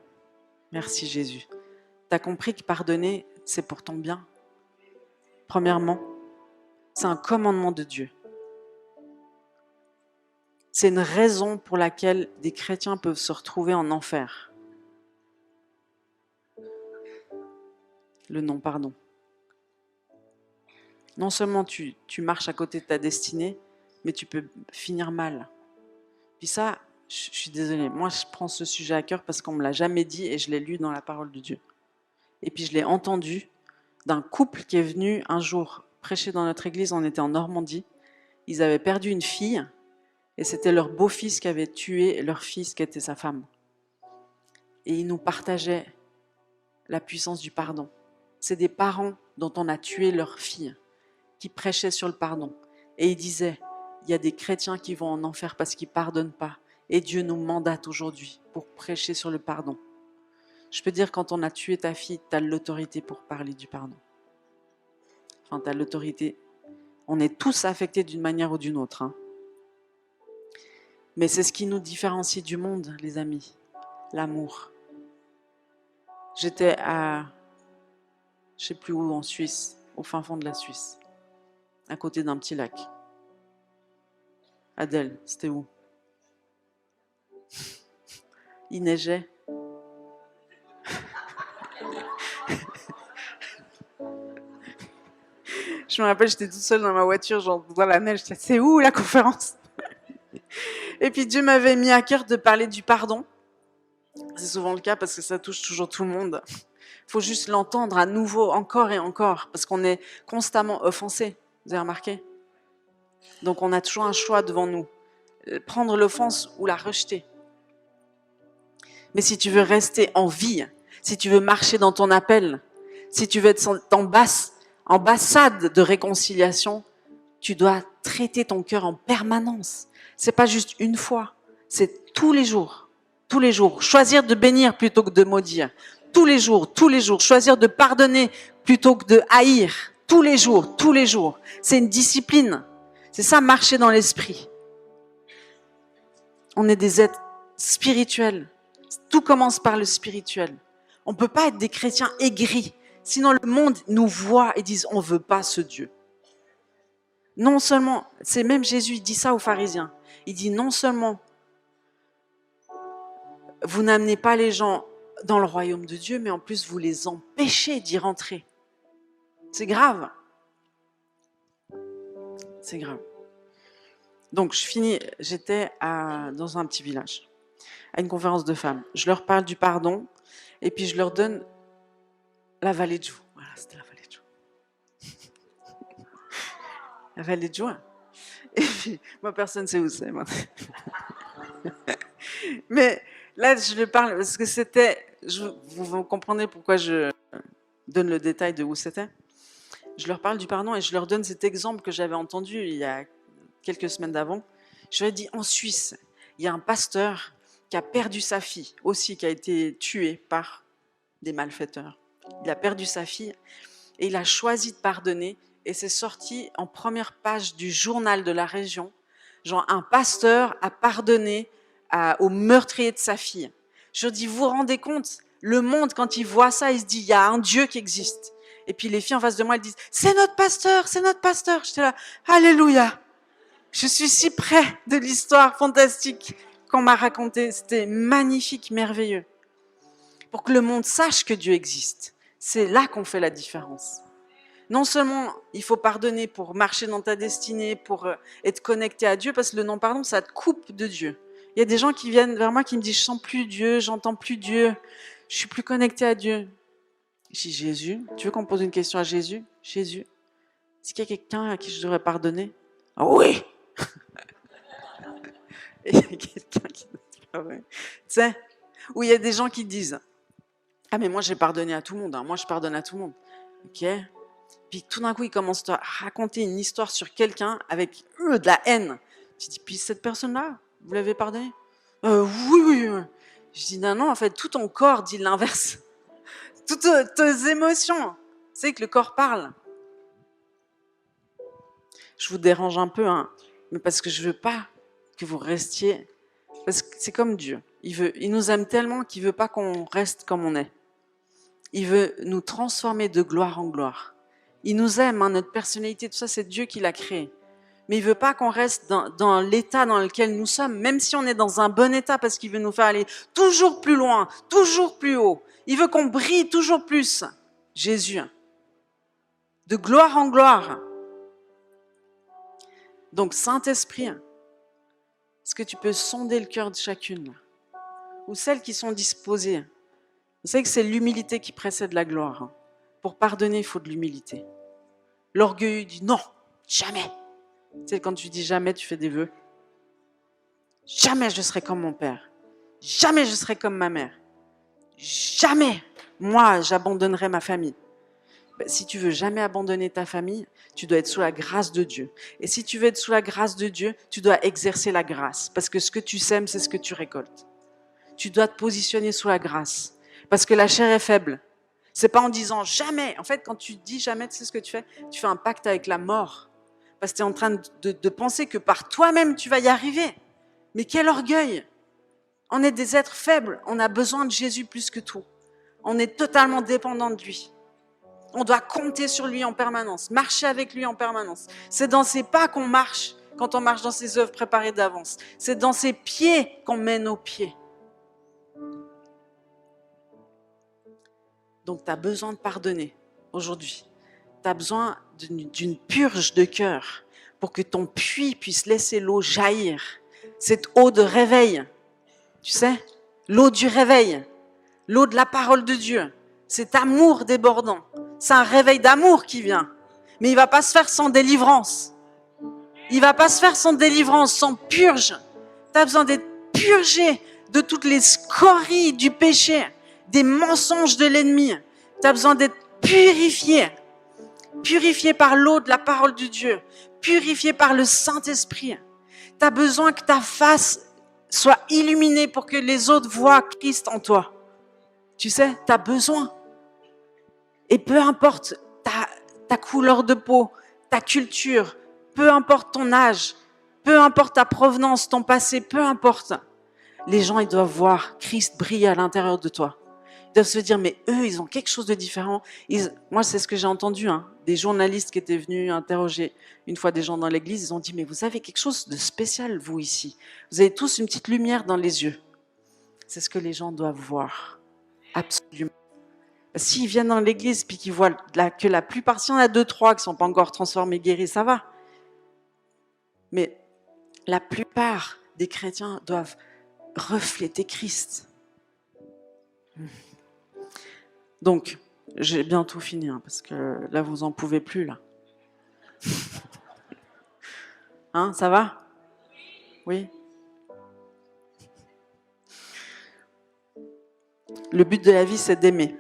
Merci Jésus. Tu as compris que pardonner, c'est pour ton bien. Premièrement, c'est un commandement de Dieu. C'est une raison pour laquelle des chrétiens peuvent se retrouver en enfer. Le non-pardon. Non seulement tu marches à côté de ta destinée, mais tu peux finir mal. Puis ça, je suis désolée, moi je prends ce sujet à cœur parce qu'on ne me l'a jamais dit et je l'ai lu dans la parole de Dieu. Et puis je l'ai entendu d'un couple qui est venu un jour prêcher dans notre église, on était en Normandie. Ils avaient perdu une fille et c'était leur beau-fils qui avait tué leur fils qui était sa femme. Et ils nous partageaient la puissance du pardon. C'est des parents dont on a tué leur fille qui prêchaient sur le pardon. Et ils disaient, il y a des chrétiens qui vont en enfer parce qu'ils ne pardonnent pas. Et Dieu nous mandate aujourd'hui pour prêcher sur le pardon. Je peux dire, quand on a tué ta fille, tu as l'autorité pour parler du pardon. Enfin, tu as l'autorité. On est tous affectés d'une manière ou d'une autre. Hein. Mais c'est ce qui nous différencie du monde, les amis. L'amour. J'étais à, je ne sais plus où, en Suisse, au fin fond de la Suisse, à côté d'un petit lac. Adèle, c'était où ? Il neigeait. Je me rappelle, j'étais toute seule dans ma voiture, genre dans la neige. J'étais, c'est où la conférence? Et puis Dieu m'avait mis à cœur de parler du pardon. C'est souvent le cas parce que ça touche toujours tout le monde. Il faut juste l'entendre à nouveau, encore et encore, parce qu'on est constamment offensé. Vous avez remarqué? Donc on a toujours un choix devant nous. Prendre l'offense ou la rejeter. Mais si tu veux rester en vie, si tu veux marcher dans ton appel, si tu veux être ambassade de réconciliation, tu dois traiter ton cœur en permanence. C'est pas juste une fois, c'est tous les jours. Tous les jours. Choisir de bénir plutôt que de maudire. Tous les jours, tous les jours. Choisir de pardonner plutôt que de haïr. Tous les jours, tous les jours. C'est une discipline. C'est ça, marcher dans l'esprit. On est des êtres spirituels. Tout commence par le spirituel. On ne peut pas être des chrétiens aigris. Sinon, le monde nous voit et dit, on ne veut pas ce Dieu. Non seulement, c'est même Jésus, il dit ça aux pharisiens. Il dit, non seulement, vous n'amenez pas les gens dans le royaume de Dieu, mais en plus, vous les empêchez d'y rentrer. C'est grave. C'est grave. Donc, je finis, j'étais dans un petit village, à une conférence de femmes. Je leur parle du pardon, et puis je leur donne la vallée de Joux. Voilà, c'était la vallée de Joux. La vallée de Joux. Et puis, moi, personne ne sait où c'est. Moi. Mais là, je leur parle, parce que c'était, vous comprenez pourquoi je donne le détail de où c'était. Je leur parle du pardon et je leur donne cet exemple que j'avais entendu il y a quelques semaines d'avant. Je leur ai dit, en Suisse, il y a un pasteur qui a perdu sa fille, aussi qui a été tué par des malfaiteurs. Il a perdu sa fille et il a choisi de pardonner et c'est sorti en première page du journal de la région. Genre, un pasteur a pardonné au meurtrier de sa fille. Je leur dis, vous vous rendez compte, le monde, quand il voit ça, il se dit, il y a un Dieu qui existe. Et puis les filles en face de moi, elles disent, c'est notre pasteur, c'est notre pasteur. J'étais là, alléluia. Je suis si près de l'histoire fantastique qu'on m'a racontée. C'était magnifique, merveilleux. Pour que le monde sache que Dieu existe. C'est là qu'on fait la différence. Non seulement il faut pardonner pour marcher dans ta destinée, pour être connecté à Dieu, parce que le non-pardon, ça te coupe de Dieu. Il y a des gens qui viennent vers moi qui me disent, je sens plus Dieu, j'entends plus Dieu, je suis plus connecté à Dieu. Je dis, Jésus, tu veux qu'on pose une question à Jésus? Jésus, est-ce qu'il y a quelqu'un à qui je devrais pardonner? Ah oui. Et il y a quelqu'un qui dit pas vrai. Tu sais, où il y a des gens qui disent, ah mais moi j'ai pardonné à tout le monde, hein. Moi je pardonne à tout le monde. Ok. Puis tout d'un coup ils commencent à raconter une histoire sur quelqu'un avec de la haine. Tu dis, puis cette personne-là, vous l'avez pardonné? Oui. Je dis, non, en fait tout ton corps dit l'inverse. Toutes tes émotions. Tu sais que le corps parle. Je vous dérange un peu, hein, mais parce que je veux pas que vous restiez. Parce que c'est comme Dieu. Il nous aime tellement qu'il veut pas qu'on reste comme on est. Il veut nous transformer de gloire en gloire. Il nous aime, hein, notre personnalité, tout ça, c'est Dieu qui l'a créé. Mais il veut pas qu'on reste dans l'état dans lequel nous sommes, même si on est dans un bon état, parce qu'il veut nous faire aller toujours plus loin, toujours plus haut. Il veut qu'on brille toujours plus. Jésus. De gloire en gloire. Donc, Saint-Esprit, est-ce que tu peux sonder le cœur de chacune? Ou celles qui sont disposées? Vous savez que c'est l'humilité qui précède la gloire. Pour pardonner, il faut de l'humilité. L'orgueil dit non, jamais. Tu sais, quand tu dis jamais, tu fais des vœux. Jamais je serai comme mon père. Jamais je serai comme ma mère. Jamais, moi, j'abandonnerai ma famille. Si tu veux jamais abandonner ta famille, tu dois être sous la grâce de Dieu. Et si tu veux être sous la grâce de Dieu, tu dois exercer la grâce. Parce que ce que tu sèmes, c'est ce que tu récoltes. Tu dois te positionner sous la grâce. Parce que la chair est faible. C'est pas en disant jamais. En fait, quand tu dis jamais, tu sais ce que tu fais? Tu fais un pacte avec la mort. Parce que tu es en train de penser que par toi-même, tu vas y arriver. Mais quel orgueil! On est des êtres faibles. On a besoin de Jésus plus que tout. On est totalement dépendant de lui. On doit compter sur lui en permanence, marcher avec lui en permanence. C'est dans ses pas qu'on marche. quand on marche dans ses œuvres préparées d'avance. C'est dans ses pieds qu'on met nos pieds. Donc, tu as besoin de pardonner aujourd'hui. Tu as besoin d'une purge de cœur pour que ton puits puisse laisser l'eau jaillir. Cette eau de réveil, tu sais, l'eau du réveil, l'eau de la parole de Dieu, cet amour débordant. C'est un réveil d'amour qui vient. Mais il ne va pas se faire sans délivrance. Il ne va pas se faire sans délivrance, sans purge. Tu as besoin d'être purgé de toutes les scories du péché, des mensonges de l'ennemi. Tu as besoin d'être purifié. Purifié par l'eau de la parole de Dieu. Purifié par le Saint-Esprit. Tu as besoin que ta face soit illuminée pour que les autres voient Christ en toi. Tu sais, tu as besoin. Et peu importe ta couleur de peau, ta culture, peu importe ton âge, peu importe ta provenance, ton passé, peu importe. Les gens, ils doivent voir Christ briller à l'intérieur de toi. Ils doivent se dire, mais eux, ils ont quelque chose de différent. Moi, c'est ce que j'ai entendu, des journalistes qui étaient venus interroger une fois des gens dans l'église. Ils ont dit, mais vous avez quelque chose de spécial, vous, ici. Vous avez tous une petite lumière dans les yeux. C'est ce que les gens doivent voir. Absolument. S'ils viennent dans l'église puis qu'ils voient que la plupart, s'il y en a 2-3 qui ne sont pas encore transformés, guéris, ça va. Mais la plupart des chrétiens doivent refléter Christ. Donc, j'ai bientôt fini, parce que là, vous n'en pouvez plus, là. Ça va? Oui? Le but de la vie, c'est d'aimer.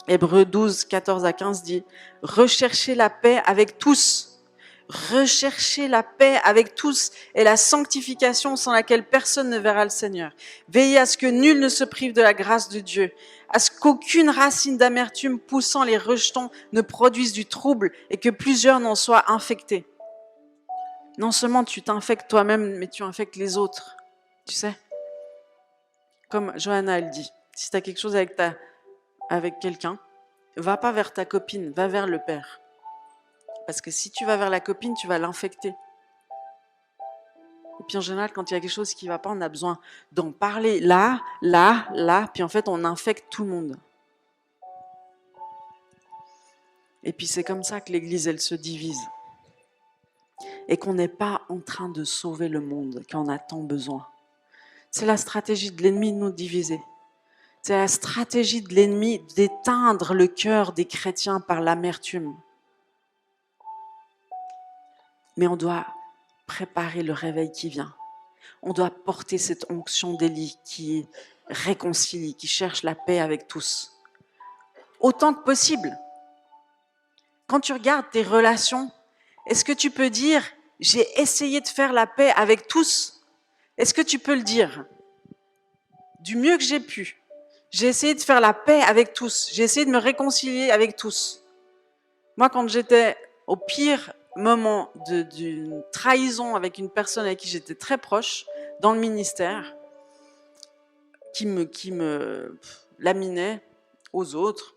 Hébreux 12, 14 à 15 dit « Recherchez la paix avec tous. Recherchez la paix avec tous et la sanctification sans laquelle personne ne verra le Seigneur. Veillez à ce que nul ne se prive de la grâce de Dieu, à ce qu'aucune racine d'amertume poussant les rejetons ne produise du trouble et que plusieurs n'en soient infectés. » Non seulement tu t'infectes toi-même, mais tu infectes les autres. Tu sais? Comme Johanna, elle dit, si tu as quelque chose avec quelqu'un, va pas vers ta copine, va vers le père. Parce que si tu vas vers la copine, tu vas l'infecter. Et puis en général, quand il y a quelque chose qui ne va pas, on a besoin d'en parler là, puis en fait, on infecte tout le monde. Et puis c'est comme ça que l'Église, elle se divise. Et qu'on n'est pas en train de sauver le monde, qui en a tant besoin. C'est la stratégie de l'ennemi de nous diviser. C'est la stratégie de l'ennemi d'éteindre le cœur des chrétiens par l'amertume. Mais on doit préparer le réveil qui vient. On doit porter cette onction d'Élie qui réconcilie, qui cherche la paix avec tous. Autant que possible. Quand tu regardes tes relations, est-ce que tu peux dire « j'ai essayé de faire la paix avec tous » ? Est-ce que tu peux le dire ? Du mieux que j'ai pu. J'ai essayé de faire la paix avec tous. J'ai essayé de me réconcilier avec tous. Moi, quand j'étais au pire moment d'une trahison avec une personne avec qui j'étais très proche, dans le ministère, qui me laminait aux autres,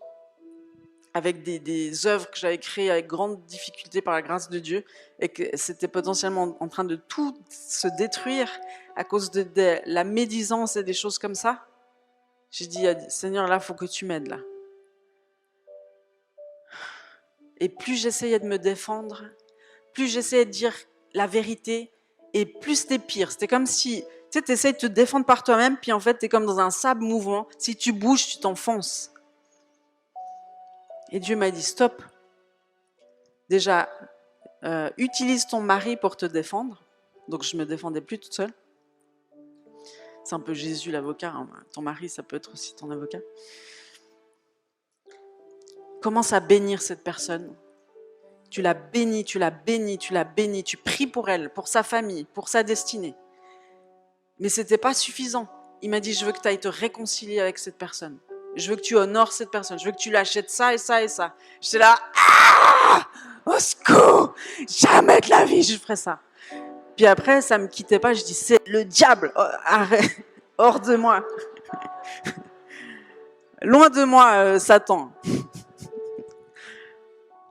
avec des œuvres que j'avais créées avec grande difficulté par la grâce de Dieu, et que c'était potentiellement en train de tout se détruire à cause de la médisance et des choses comme ça. J'ai dit, Seigneur, là, il faut que tu m'aides, là. Et plus j'essayais de me défendre, plus j'essayais de dire la vérité, et plus c'était pire. C'était comme si, tu sais, tu essayes de te défendre par toi-même, puis en fait, tu es comme dans un sable mouvant. Si tu bouges, tu t'enfonces. Et Dieu m'a dit, stop. Déjà, utilise ton mari pour te défendre. Donc, je ne me défendais plus toute seule. C'est un peu Jésus l'avocat. Ton mari, ça peut être aussi ton avocat. Commence à bénir cette personne. Tu la bénis, tu la bénis, tu la bénis. Tu pries pour elle, pour sa famille, pour sa destinée. Mais ce n'était pas suffisant. Il m'a dit, je veux que tu ailles te réconcilier avec cette personne. Je veux que tu honores cette personne. Je veux que tu lui achètes ça et ça et ça. J'étais là, au secours, jamais de la vie je ferais ça. Puis après, ça ne me quittait pas. Je dis, c'est le diable. Oh, arrête, hors de moi. Loin de moi, Satan.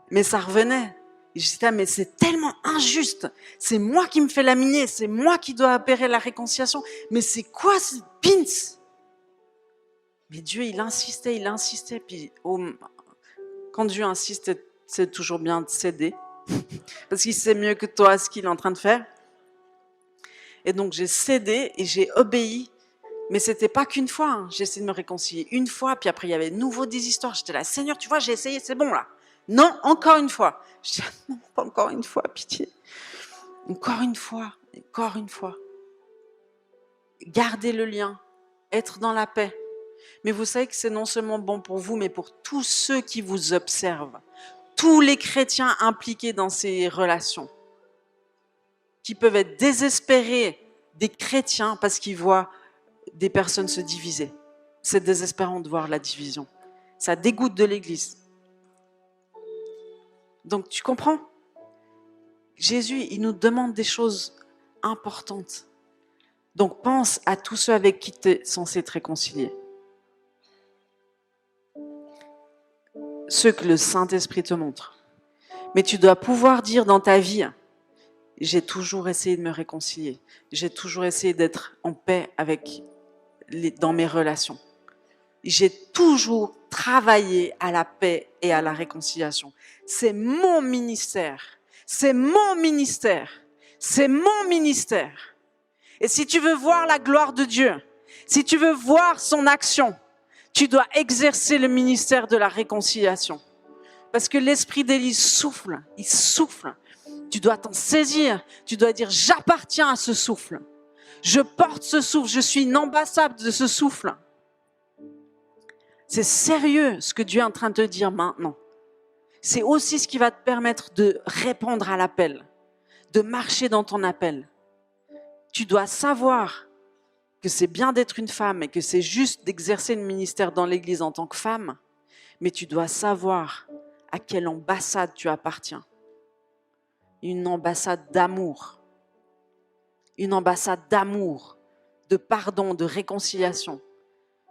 Mais ça revenait. Et j'étais là, mais c'est tellement injuste. C'est moi qui me fais laminer, c'est moi qui dois opérer la réconciliation. Mais c'est quoi ce pins? Mais Dieu, il insistait. Puis quand Dieu insiste, c'est toujours bien de céder. Parce qu'il sait mieux que toi ce qu'il est en train de faire. Et donc j'ai cédé et j'ai obéi. Mais c'était pas qu'une fois. Hein. J'ai essayé de me réconcilier une fois, puis après il y avait de nouveau des histoires. J'étais là, Seigneur, tu vois, j'ai essayé, c'est bon là. Non, encore une fois. Je dis, non, pas encore une fois, pitié. Encore une fois. Gardez le lien, être dans la paix. Mais vous savez que c'est non seulement bon pour vous, mais pour tous ceux qui vous observent. Tous les chrétiens impliqués dans ces relations, qui peuvent être désespérés des chrétiens parce qu'ils voient des personnes se diviser. C'est désespérant de voir la division. Ça dégoûte de l'Église. Donc tu comprends? Jésus, il nous demande des choses importantes. Donc pense à tous ceux avec qui tu es censé te réconcilier. Ceux que le Saint-Esprit te montre. Mais tu dois pouvoir dire dans ta vie, j'ai toujours essayé de me réconcilier. J'ai toujours essayé d'être en paix dans mes relations. J'ai toujours travaillé à la paix et à la réconciliation. C'est mon ministère. C'est mon ministère. C'est mon ministère. Et si tu veux voir la gloire de Dieu, si tu veux voir son action, tu dois exercer le ministère de la réconciliation. Parce que l'esprit d'Élie souffle, il souffle. Tu dois t'en saisir. Tu dois dire, j'appartiens à ce souffle. Je porte ce souffle. Je suis une ambassade de ce souffle. C'est sérieux ce que Dieu est en train de te dire maintenant. C'est aussi ce qui va te permettre de répondre à l'appel, de marcher dans ton appel. Tu dois savoir que c'est bien d'être une femme et que c'est juste d'exercer le ministère dans l'Église en tant que femme, mais tu dois savoir à quelle ambassade tu appartiens. Une ambassade d'amour. Une ambassade d'amour, de pardon, de réconciliation.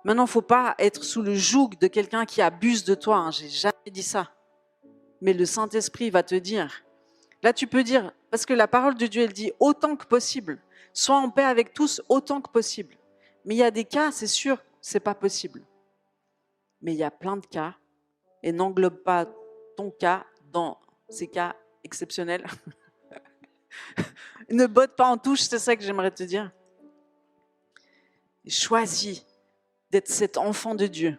Maintenant, il ne faut pas être sous le joug de quelqu'un qui abuse de toi. Je n'ai jamais dit ça. Mais le Saint-Esprit va te dire. Là, tu peux dire, parce que la parole de Dieu, elle dit autant que possible. Sois en paix avec tous autant que possible. Mais il y a des cas, c'est sûr, ce n'est pas possible. Mais il y a plein de cas, et n'englobe pas ton cas dans ces cas exceptionnels. Ne botte pas en touche, c'est ça que j'aimerais te dire. Choisis d'être cet enfant de Dieu.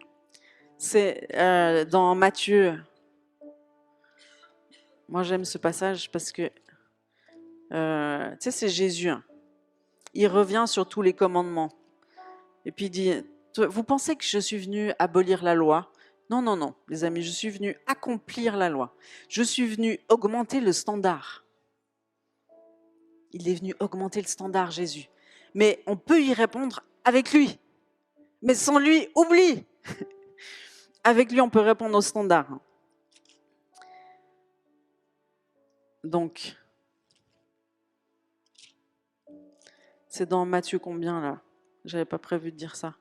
C'est dans Matthieu. Moi, j'aime ce passage parce que, tu sais, c'est Jésus. Hein. Il revient sur tous les commandements. Et puis il dit, vous pensez que je suis venu abolir la loi? Non, non, non, les amis, je suis venu accomplir la loi. Je suis venu augmenter le standard. Il est venu augmenter le standard, Jésus. Mais on peut y répondre avec lui. Mais sans lui, oublie. Avec lui, on peut répondre au standard. Donc, c'est dans Matthieu combien là? J'avais pas prévu de dire ça.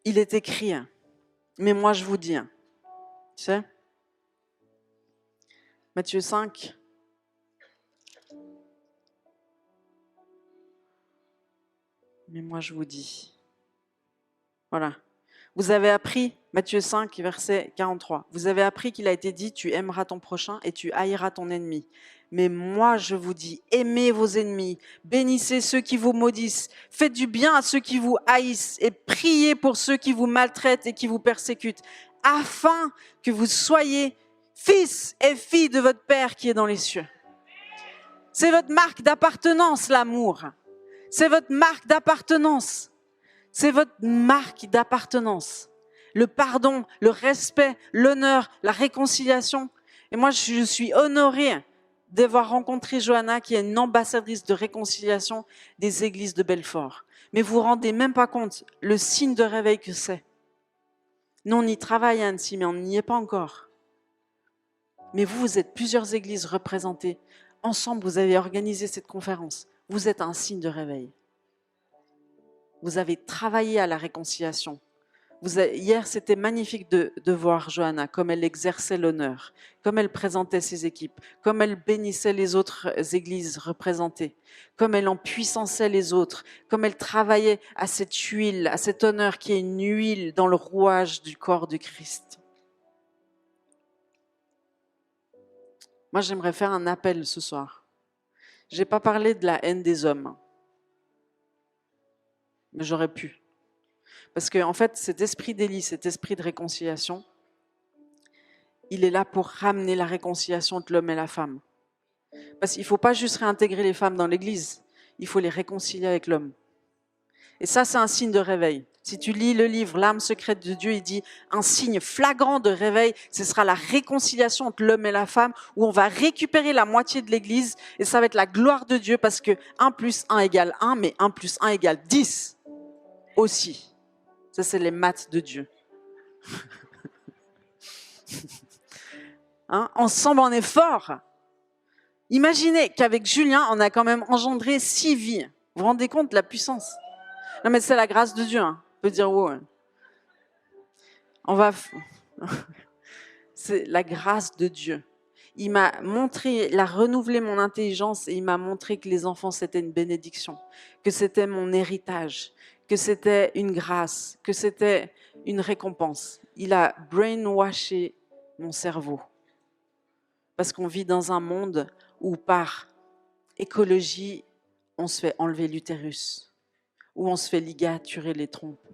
Il est écrit, mais moi je vous dis, tu sais, Matthieu 5. Mais moi je vous dis. Voilà. Vous avez appris, Matthieu 5, verset 43, vous avez appris qu'il a été dit, tu aimeras ton prochain et tu haïras ton ennemi. Mais moi je vous dis, aimez vos ennemis, bénissez ceux qui vous maudissent, faites du bien à ceux qui vous haïssent et priez pour ceux qui vous maltraitent et qui vous persécutent, afin que vous soyez fils et filles de votre Père qui est dans les cieux. C'est votre marque d'appartenance, l'amour. C'est votre marque d'appartenance. C'est votre marque d'appartenance. Le pardon, le respect, l'honneur, la réconciliation. Et moi, je suis honorée d'avoir rencontré Johanna, qui est une ambassadrice de réconciliation des églises de Belfort. Mais vous vous rendez même pas compte le signe de réveil que c'est. Nous, on y travaille à Annecy, mais on n'y est pas encore. Mais vous êtes plusieurs églises représentées. Ensemble, vous avez organisé cette conférence. Vous êtes un signe de réveil. Vous avez travaillé à la réconciliation. Hier, c'était magnifique de voir Johanna, comme elle exerçait l'honneur, comme elle présentait ses équipes, comme elle bénissait les autres églises représentées, comme elle en puissançait les autres, comme elle travaillait à cette huile, à cet honneur qui est une huile dans le rouage du corps du Christ. Moi, j'aimerais faire un appel ce soir. Je n'ai pas parlé de la haine des hommes, mais j'aurais pu. Parce qu'en fait, cet esprit d'Élie, cet esprit de réconciliation, il est là pour ramener la réconciliation entre l'homme et la femme. Parce qu'il ne faut pas juste réintégrer les femmes dans l'église, il faut les réconcilier avec l'homme. Et ça, c'est un signe de réveil. Si tu lis le livre L'âme secrète de Dieu, il dit un signe flagrant de réveil, ce sera la réconciliation entre l'homme et la femme, où on va récupérer la moitié de l'église, et ça va être la gloire de Dieu, parce que 1 plus 1 égale 1, mais 1 plus 1 égale 10 aussi. Ça, c'est les maths de Dieu. Hein? Ensemble, on est fort. Imaginez qu'avec Julien, on a quand même engendré 6 vies. Vous vous rendez compte de la puissance? Non, mais c'est la grâce de Dieu. Hein. On peut dire, wow. C'est la grâce de Dieu. Il m'a montré, il a renouvelé mon intelligence et il m'a montré que les enfants, c'était une bénédiction, que c'était mon héritage, que c'était une grâce, que c'était une récompense. Il a brainwashé mon cerveau. Parce qu'on vit dans un monde où par écologie, on se fait enlever l'utérus, où on se fait ligaturer les trompes.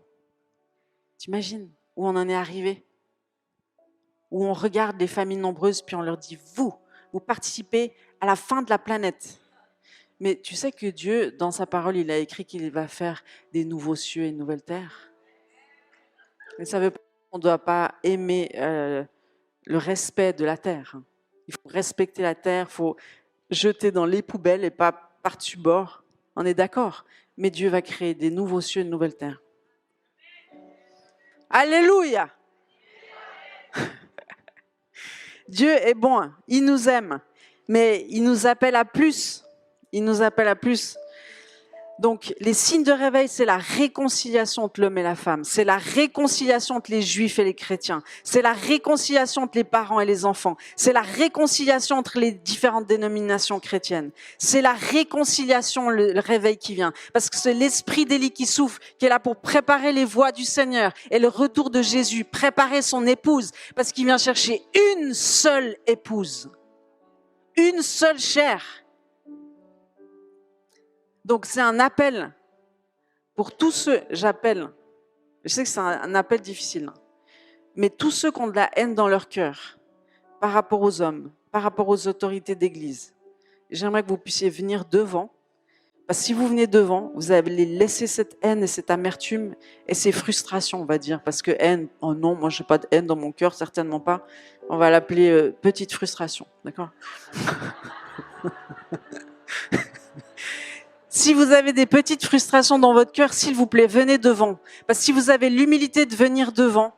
T'imagines où on en est arrivé? Où on regarde les familles nombreuses puis on leur dit, vous participez à la fin de la planète. Mais tu sais que Dieu, dans sa parole, il a écrit qu'il va faire des nouveaux cieux et une nouvelle terre. Mais ça veut pas dire qu'on ne doit pas aimer le respect de la terre. Il faut respecter la terre, il faut jeter dans les poubelles et pas par-dessus bord. On est d'accord. Mais Dieu va créer des nouveaux cieux et une nouvelle terre. Alléluia! Dieu est bon, il nous aime, mais il nous appelle à plus. Il nous appelle à plus. Donc, les signes de réveil, c'est la réconciliation entre l'homme et la femme. C'est la réconciliation entre les juifs et les chrétiens. C'est la réconciliation entre les parents et les enfants. C'est la réconciliation entre les différentes dénominations chrétiennes. C'est la réconciliation, le réveil qui vient. Parce que c'est l'esprit d'Élie qui souffle, qui est là pour préparer les voies du Seigneur et le retour de Jésus, préparer son épouse, parce qu'il vient chercher une seule épouse. Une seule chair. Donc, c'est un appel pour tous ceux, j'appelle, je sais que c'est un appel difficile, mais tous ceux qui ont de la haine dans leur cœur par rapport aux hommes, par rapport aux autorités d'église, j'aimerais que vous puissiez venir devant, parce que si vous venez devant, vous allez laisser cette haine et cette amertume et ces frustrations, on va dire, parce que haine, oh non, moi je n'ai pas de haine dans mon cœur, certainement pas, on va l'appeler petite frustration, d'accord? Si vous avez des petites frustrations dans votre cœur, s'il vous plaît, venez devant. Parce que si vous avez l'humilité de venir devant,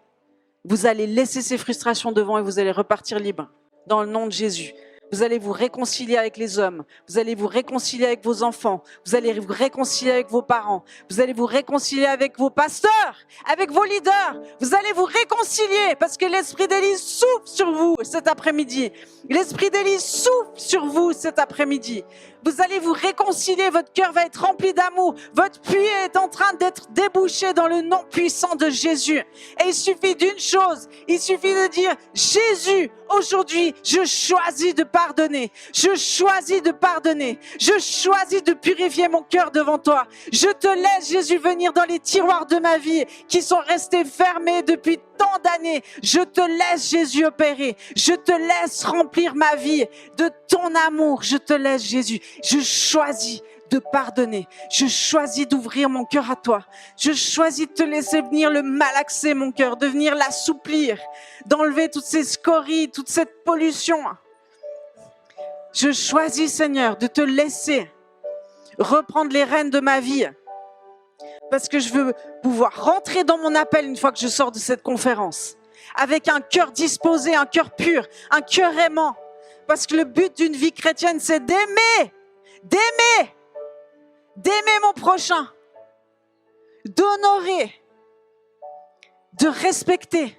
vous allez laisser ces frustrations devant et vous allez repartir libre. Dans le nom de Jésus. Vous allez vous réconcilier avec les hommes. Vous allez vous réconcilier avec vos enfants. Vous allez vous réconcilier avec vos parents. Vous allez vous réconcilier avec vos pasteurs, avec vos leaders. Vous allez vous réconcilier parce que l'esprit d'Élie souffle sur vous cet après-midi. L'esprit d'Élie souffle sur vous cet après-midi. Vous allez vous réconcilier, votre cœur va être rempli d'amour. Votre puits est en train d'être débouché dans le nom puissant de Jésus. Et il suffit d'une chose, il suffit de dire, Jésus, aujourd'hui, je choisis de pardonner. Je choisis de pardonner. Je choisis de purifier mon cœur devant toi. Je te laisse, Jésus, venir dans les tiroirs de ma vie qui sont restés fermés depuis tant d'années. Je te laisse, Jésus, opérer. Je te laisse remplir ma vie de ton amour. Je te laisse, Jésus. Je choisis de pardonner. Je choisis d'ouvrir mon cœur à toi. Je choisis de te laisser venir le malaxer mon cœur, de venir l'assouplir, d'enlever toutes ces scories, toute cette pollution. Je choisis, Seigneur, de te laisser reprendre les rênes de ma vie. Parce que je veux pouvoir rentrer dans mon appel une fois que je sors de cette conférence. Avec un cœur disposé, un cœur pur, un cœur aimant. Parce que le but d'une vie chrétienne, c'est d'aimer mon prochain, d'honorer, de respecter.